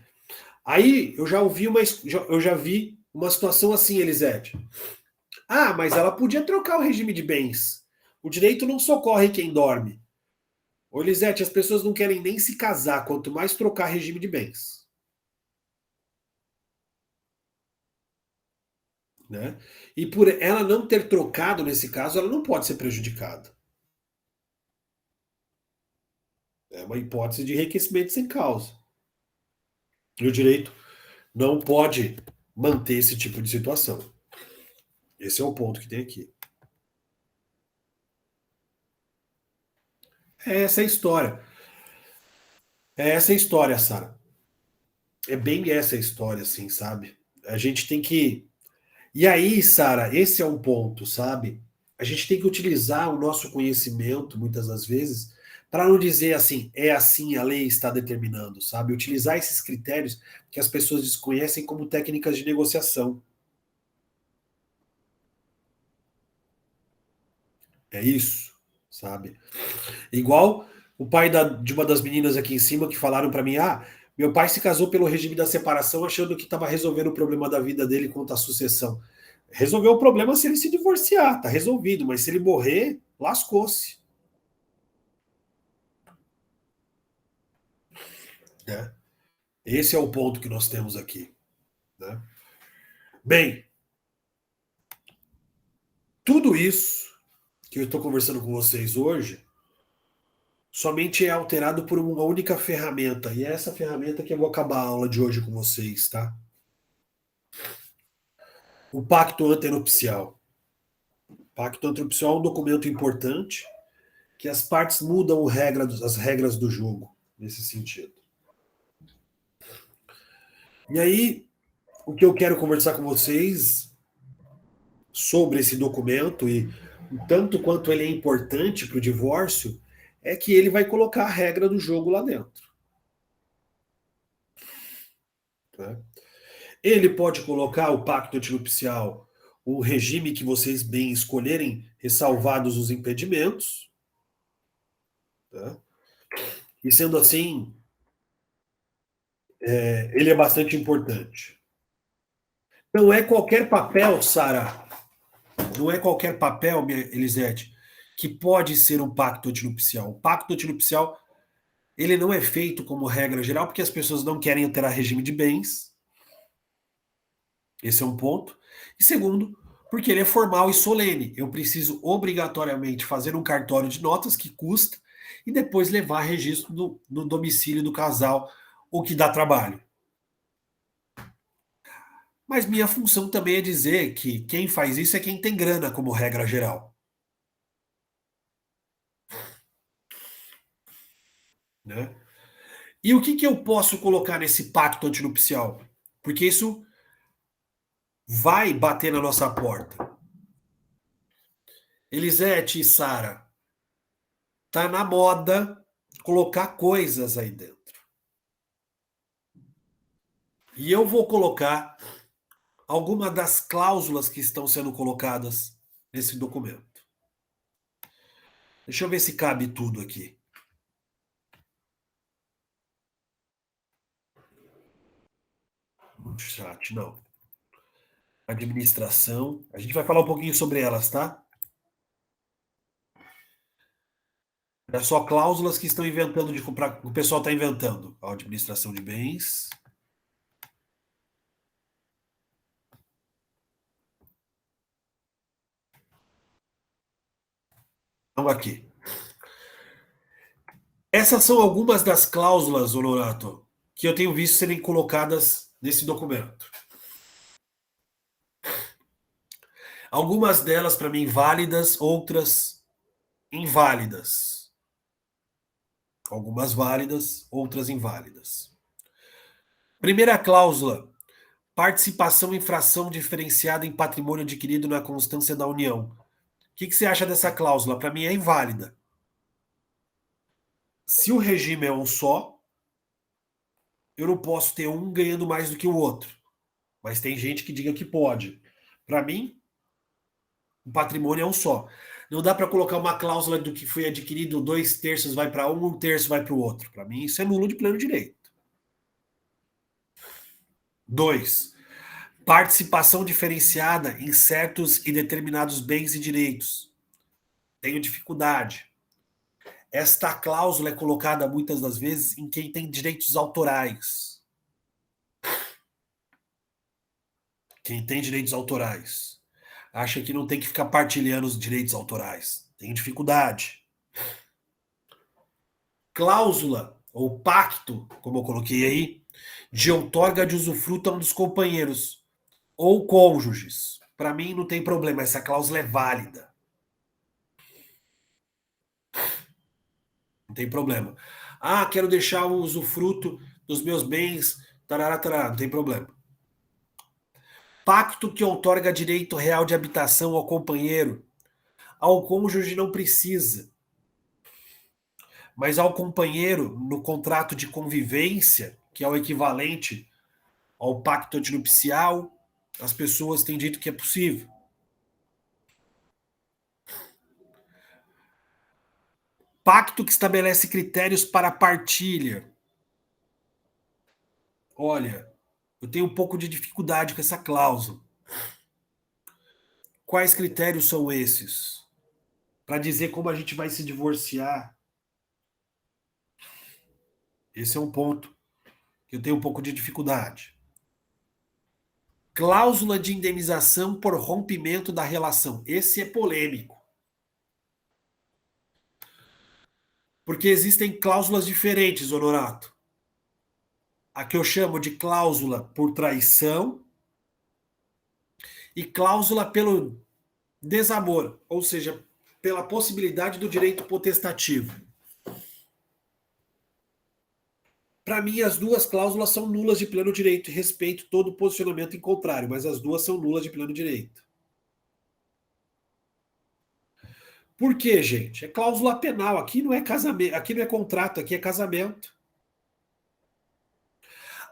Aí eu já vi uma situação assim, Elisete. Ah, mas ela podia trocar o regime de bens. O direito não socorre quem dorme. Ô, Elisete, as pessoas não querem nem se casar, quanto mais trocar regime de bens. Né? E por ela não ter trocado, nesse caso, ela não pode ser prejudicada. É uma hipótese de enriquecimento sem causa. E o direito não pode manter esse tipo de situação. Esse é o ponto que tem aqui. É essa a história. É essa a história, Sara. É bem essa a história, assim, sabe? A gente tem que. E aí, Sara, esse é um ponto, sabe? A gente tem que utilizar o nosso conhecimento, muitas das vezes, para não dizer assim, é assim, a lei está determinando, sabe? Utilizar esses critérios que as pessoas desconhecem como técnicas de negociação. É isso, sabe? Igual o pai de uma das meninas aqui em cima que falaram para mim, meu pai se casou pelo regime da separação achando que estava resolvendo o problema da vida dele quanto à sucessão. Resolveu o problema se ele se divorciar, tá resolvido, mas se ele morrer, lascou-se. Né? Esse é o ponto que nós temos aqui. Né? Bem, tudo isso que eu estou conversando com vocês hoje somente é alterado por uma única ferramenta, e é essa ferramenta que eu vou acabar a aula de hoje com vocês, tá? O pacto antenupcial. O pacto antenupcial é um documento importante que as partes mudam as regras do jogo, nesse sentido. E aí, o que eu quero conversar com vocês sobre esse documento e o tanto quanto ele é importante para o divórcio é que ele vai colocar a regra do jogo lá dentro. Tá? Ele pode colocar o pacto antinupcial, o regime que vocês bem escolherem, ressalvados os impedimentos. Tá? E sendo assim, ele é bastante importante. Não é qualquer papel, Sara, não é qualquer papel, Elisete, que pode ser um pacto antinupcial. O pacto antinupcial, ele não é feito como regra geral porque as pessoas não querem alterar regime de bens. Esse é um ponto. E segundo, porque ele é formal e solene. Eu preciso obrigatoriamente fazer um cartório de notas que custa e depois levar registro no domicílio do casal, o que dá trabalho. Mas minha função também é dizer que quem faz isso é quem tem grana, como regra geral. Né? E o que eu posso colocar nesse pacto antinupcial? Porque isso vai bater na nossa porta. Elisete e Sara, tá na moda colocar coisas aí dentro. E eu vou colocar alguma das cláusulas que estão sendo colocadas nesse documento. Deixa eu ver se cabe tudo aqui. Chat, não. Administração. A gente vai falar um pouquinho sobre elas, tá? É só cláusulas que estão inventando, o pessoal está inventando. A administração de bens. aqui. Essas são algumas das cláusulas, Honorato, que eu tenho visto serem colocadas nesse documento. Algumas delas, para mim, válidas, outras inválidas. Algumas válidas, outras inválidas. Primeira cláusula: participação em fração diferenciada em patrimônio adquirido na constância da União. O que você acha dessa cláusula? Para mim é inválida. Se o regime é um só, eu não posso ter um ganhando mais do que o outro. Mas tem gente que diga que pode. Para mim, o patrimônio é um só. Não dá para colocar uma cláusula do que foi adquirido, 2/3 vai para um, 1/3 vai para o outro. Para mim, isso é nulo de pleno direito. 2. Participação diferenciada em certos e determinados bens e direitos. Tenho dificuldade. Esta cláusula é colocada muitas das vezes em quem tem direitos autorais. Quem tem direitos autorais acha que não tem que ficar partilhando os direitos autorais. Tenho dificuldade. Cláusula ou pacto, como eu coloquei aí, de outorga de usufruto a um dos companheiros ou cônjuges. Para mim não tem problema, essa cláusula é válida. Não tem problema. Ah, quero deixar o usufruto dos meus bens, tarará, tarará, não tem problema. Pacto que outorga direito real de habitação ao companheiro. Ao cônjuge não precisa. Mas ao companheiro, no contrato de convivência, que é o equivalente ao pacto antinupcial, as pessoas têm dito que é possível. Pacto que estabelece critérios para partilha. Olha, eu tenho um pouco de dificuldade com essa cláusula. Quais critérios são esses? Para dizer como a gente vai se divorciar. Esse é um ponto que eu tenho um pouco de dificuldade. Cláusula de indenização por rompimento da relação. Esse é polêmico. Porque existem cláusulas diferentes, Honorato. A que eu chamo de cláusula por traição e cláusula pelo desamor, ou seja, pela possibilidade do direito potestativo. Para mim, as duas cláusulas são nulas de pleno direito e respeito todo posicionamento em contrário, mas as duas são nulas de pleno direito. Por quê, gente? É cláusula penal. Aqui não é casamento, aqui não é contrato, aqui é casamento.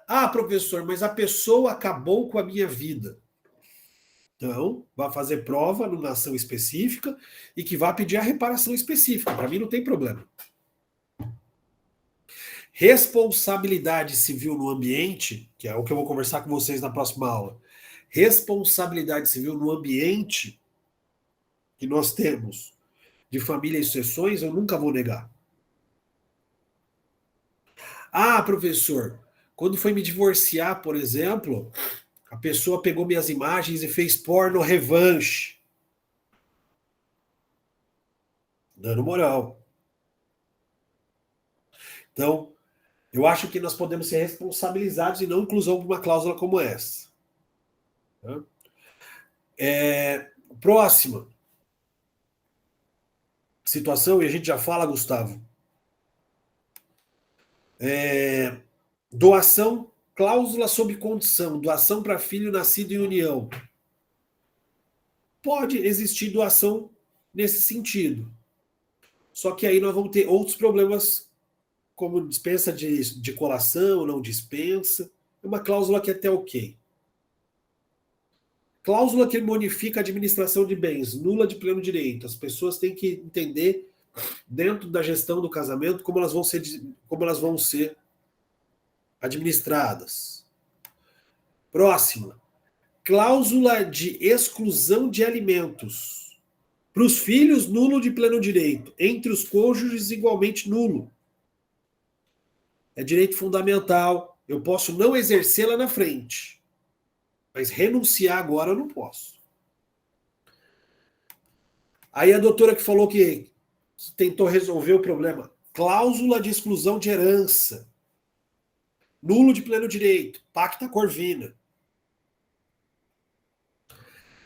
Ah, professor, mas a pessoa acabou com a minha vida. Então, vai fazer prova numa ação específica e que vai pedir a reparação específica. Para mim não tem problema. Responsabilidade civil no ambiente, que é o que eu vou conversar com vocês na próxima aula. Responsabilidade civil no ambiente que nós temos de família e sucessões, eu nunca vou negar. Ah, professor, quando foi me divorciar, por exemplo, a pessoa pegou minhas imagens e fez porno revanche. Dando moral. Então, eu acho que nós podemos ser responsabilizados e não inclusão por uma cláusula como essa. Próxima situação, e a gente já fala, Gustavo. Doação, cláusula sob condição, doação para filho nascido em união. Pode existir doação nesse sentido. Só que aí nós vamos ter outros problemas, como dispensa de colação, não dispensa. É uma cláusula que é até ok. Cláusula que modifica a administração de bens, nula de pleno direito. As pessoas têm que entender, dentro da gestão do casamento, como elas vão ser administradas. Próxima. Cláusula de exclusão de alimentos. Para os filhos, nulo de pleno direito. Entre os cônjuges, igualmente nulo. É direito fundamental. Eu posso não exercê-la na frente. Mas renunciar agora eu não posso. Aí a doutora que falou que que tentou resolver o problema. Cláusula de exclusão de herança. Nulo de pleno direito. Pacta Corvina.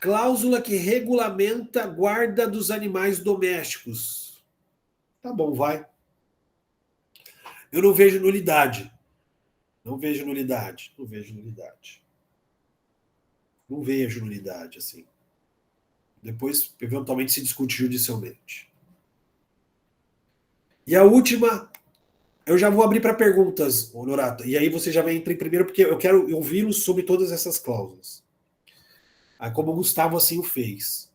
Cláusula que regulamenta a guarda dos animais domésticos. Tá bom, vai. Eu não vejo nulidade. Não vejo nulidade. Não vejo nulidade. Não vejo nulidade, assim. Depois, eventualmente, se discute judicialmente. E a última, eu já vou abrir para perguntas, Honorato. E aí você já vai entrar em primeiro, porque eu quero ouvi-lo sobre todas essas cláusulas. Aí, como o Gustavo assim o fez.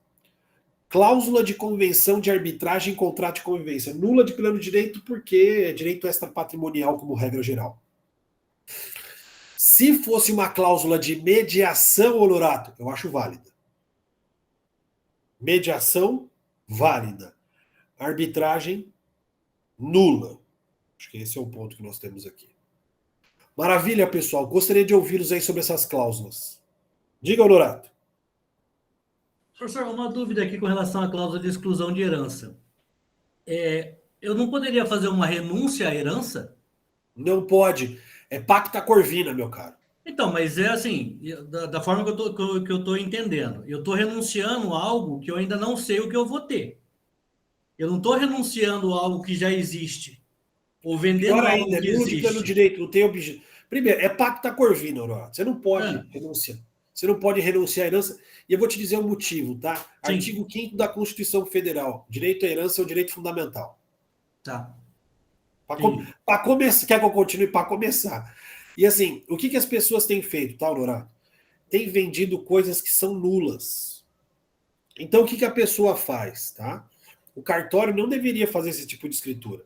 Cláusula de convenção de arbitragem em contrato de convivência. Nula de pleno direito, porque é direito extrapatrimonial como regra geral. Se fosse uma cláusula de mediação, Honorato, eu acho válida. Mediação, válida. Arbitragem, nula. Acho que esse é o ponto que nós temos aqui. Maravilha, pessoal. Gostaria de ouvi-los aí sobre essas cláusulas. Diga, Honorato. Professor, uma dúvida aqui com relação à cláusula de exclusão de herança. Eu não poderia fazer uma renúncia à herança? Não pode. É pacta corvina, meu caro. Então, mas é assim, da forma que eu estou entendendo. Eu estou renunciando a algo que eu ainda não sei o que eu vou ter. Eu não estou renunciando a algo que já existe. Ou vendendo Pior algo ainda, é que nulo de pleno existe. direito, não tem objeto. Primeiro, é pacta corvina, Honorato. Você não pode Ah, renunciar. Você não pode renunciar à herança. E eu vou te dizer o motivo, tá? sim, Artigo 5º da Constituição Federal. Direito à herança é o direito fundamental. tá. Para Entendi. começar, quer que eu continue? Para começar. E assim, o que as pessoas têm feito, tá, Honorato? Tem vendido coisas que são nulas. Então, o que a pessoa faz, tá? O cartório não deveria fazer esse tipo de escritura.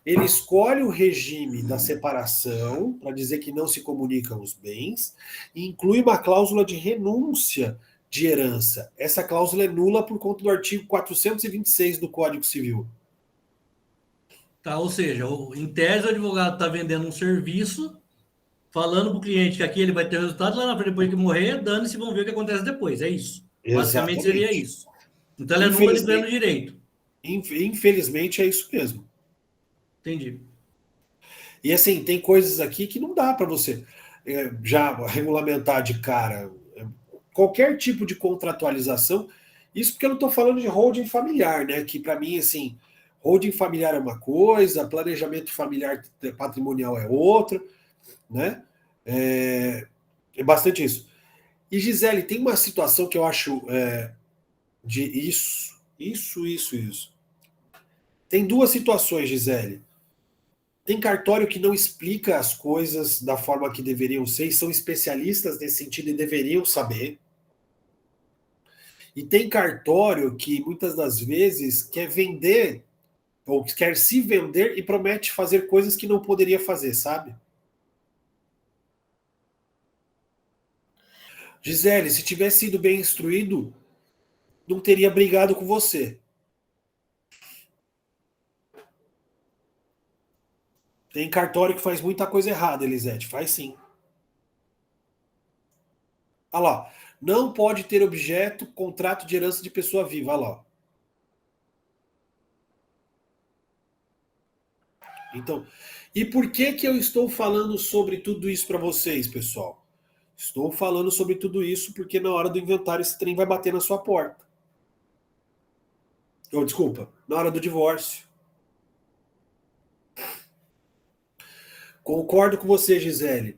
Ele escolhe o regime da separação, para dizer que não se comunicam os bens, e inclui uma cláusula de renúncia de herança. Essa cláusula é nula por conta do artigo 426 do Código Civil. Tá, ou seja, em tese o advogado está vendendo um serviço, falando para o cliente que aqui ele vai ter resultado, lá na frente, depois que morrer, dane-se, vão ver o que acontece depois. É isso. Basicamente seria Exatamente. isso. Então ela é nula de pleno Infelizmente, direito. infelizmente é isso mesmo. Entendi. E assim, tem coisas aqui que não dá para você já regulamentar de cara. Qualquer tipo de contratualização, isso porque eu não estou falando de holding familiar, né? Que para mim, assim, holding familiar é uma coisa, planejamento familiar patrimonial é outra, né? É bastante isso. E Gisele, tem uma situação que eu acho de isso. Tem duas situações, Gisele. Tem cartório que não explica as coisas da forma que deveriam ser, e são especialistas nesse sentido e deveriam saber. E tem cartório que muitas das vezes quer vender, ou quer se vender e promete fazer coisas que não poderia fazer, sabe? Gisele, se tivesse sido bem instruído, não teria brigado com você. Tem cartório que faz muita coisa errada, Elisete. Faz sim. Olha lá. Não pode ter objeto contrato de herança de pessoa viva. Olha lá. Então, e por que eu estou falando sobre tudo isso para vocês, pessoal? Estou falando sobre tudo isso porque na hora do inventário esse trem vai bater na sua porta. Ou, desculpa, na hora do divórcio. Concordo com você, Gisele.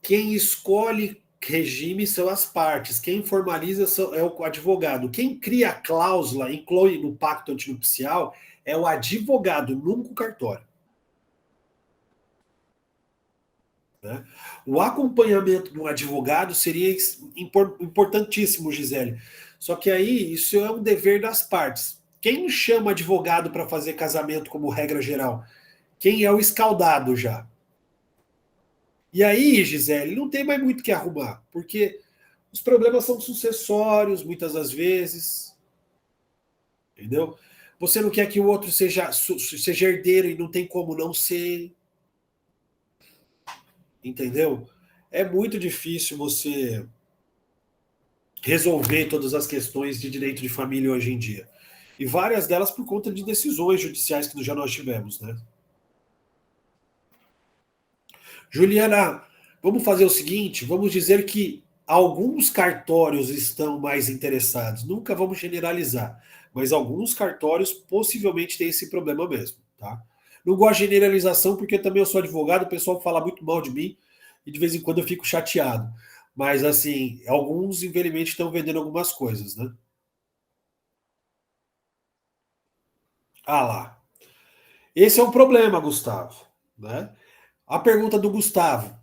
Quem escolhe regime são as partes. Quem formaliza é o advogado. Quem cria a cláusula, inclui no pacto antinupcial, é o advogado, nunca o cartório. Né? O acompanhamento de um advogado seria importantíssimo, Gisele. Só que aí isso é um dever das partes. Quem chama advogado para fazer casamento como regra geral? Quem é o escaldado já? E aí, Gisele, não tem mais muito o que arrumar, porque os problemas são sucessórios, muitas das vezes. Entendeu? Você não quer que o outro seja herdeiro e não tem como não ser. Entendeu? É muito difícil você resolver todas as questões de direito de família hoje em dia. E várias delas por conta de decisões judiciais que já nós tivemos, né? Juliana, vamos fazer o seguinte, vamos dizer que alguns cartórios estão mais interessados. Nunca vamos generalizar, mas alguns cartórios possivelmente têm esse problema mesmo, tá? Não gosto de generalização porque também eu sou advogado, o pessoal fala muito mal de mim e de vez em quando eu fico chateado. Mas, assim, alguns, infelizmente, estão vendendo algumas coisas, né? Ah lá. Esse é um problema, Gustavo, né? A pergunta do Gustavo.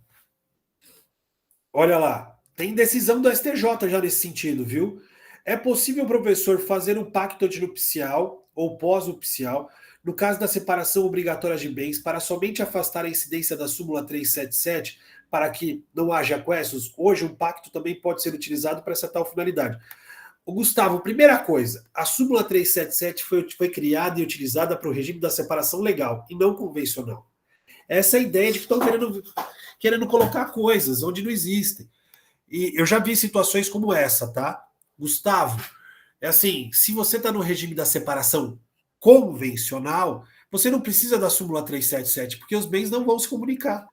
Olha lá. Tem decisão do STJ já nesse sentido, viu? É possível o professor fazer um pacto antinupcial ou pós-nupcial no caso da separação obrigatória de bens para somente afastar a incidência da súmula 377 para que não haja questions? Hoje um pacto também pode ser utilizado para essa tal finalidade. O Gustavo, primeira coisa, a súmula 377 foi criada e utilizada para o regime da separação legal e não convencional. Essa é a ideia de que estão querendo colocar coisas onde não existem. E eu já vi situações como essa, tá? Gustavo, é assim, se você está no regime da separação convencional, você não precisa da súmula 377, porque os bens não vão se comunicar.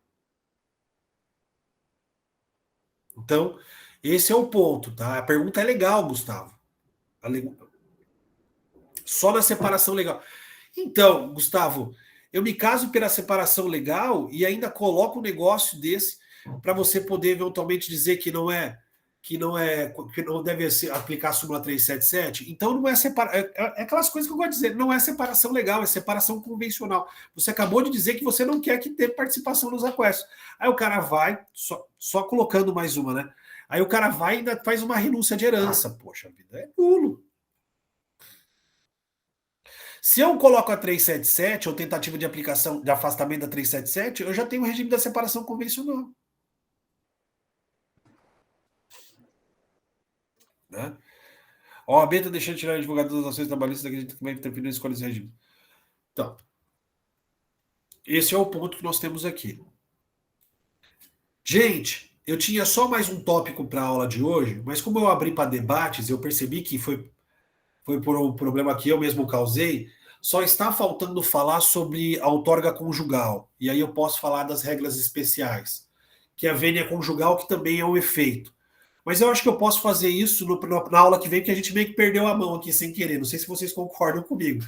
Então, esse é o ponto, tá? A pergunta é legal, Gustavo. Só na separação legal. Então, Gustavo, eu me caso pela separação legal e ainda coloco um negócio desse para você poder eventualmente dizer que não deve aplicar a súmula 377. Então não é separação. É aquelas coisas que eu gosto de dizer, não é separação legal, é separação convencional. Você acabou de dizer que você não quer que tenha participação nos aquestos. Aí o cara vai, só colocando mais uma, né? Aí o cara vai e ainda faz uma renúncia de herança. Poxa vida, é nulo. Se eu coloco a 377, ou tentativa de aplicação de afastamento da 377, eu já tenho o regime da separação convencional. Né? Ó, a Beta deixando de tirar o advogado das ações trabalhistas, acredita que vai interferir na escolha desse regime. Então, esse é o ponto que nós temos aqui. Gente, eu tinha só mais um tópico para a aula de hoje, mas como eu abri para debates, eu percebi que foi por um problema que eu mesmo causei, só está faltando falar sobre a outorga conjugal. E aí eu posso falar das regras especiais, que é a vênia conjugal, que também é um efeito. Mas eu acho que eu posso fazer isso na aula que vem, porque a gente meio que perdeu a mão aqui sem querer. Não sei se vocês concordam comigo.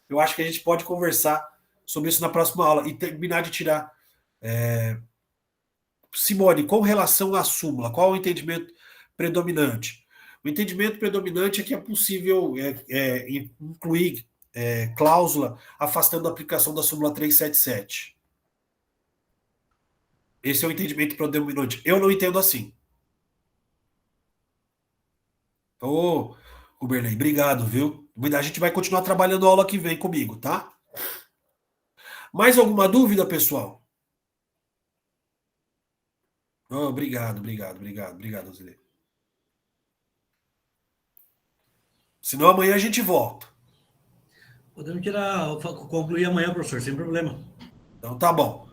Eu acho que a gente pode conversar sobre isso na próxima aula e terminar de tirar. Simone, com relação à súmula, qual é o entendimento predominante? O entendimento predominante é que é possível incluir cláusula afastando a aplicação da súmula 377. Esse é o entendimento predominante. Eu não entendo assim. Ô, Uberley, obrigado, viu? A gente vai continuar trabalhando a aula que vem comigo, tá? Mais alguma dúvida, pessoal? Oh, obrigado, Zilê. Senão amanhã a gente volta. Podemos concluir amanhã, professor, sem problema. Então tá bom.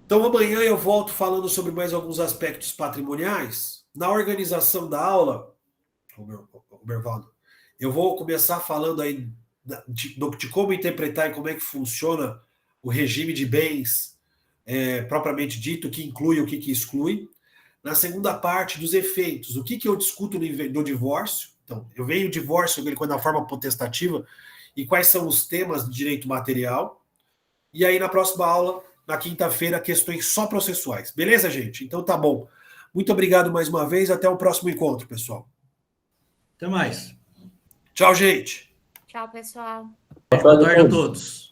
Então amanhã eu volto falando sobre mais alguns aspectos patrimoniais. Na organização da aula, Bervaldo, eu vou começar falando aí de como interpretar e como é que funciona o regime de bens propriamente dito, o que inclui e o que exclui. Na segunda parte, dos efeitos, o que eu discuto no divórcio. Então, eu venho o divórcio na forma potestativa e quais são os temas de direito material. E aí, na próxima aula, na quinta-feira, questões só processuais. Beleza, gente? Então tá bom. Muito obrigado mais uma vez. Até o próximo encontro, pessoal. Até mais. Tchau, gente. Tchau, pessoal. Boa tarde a todos.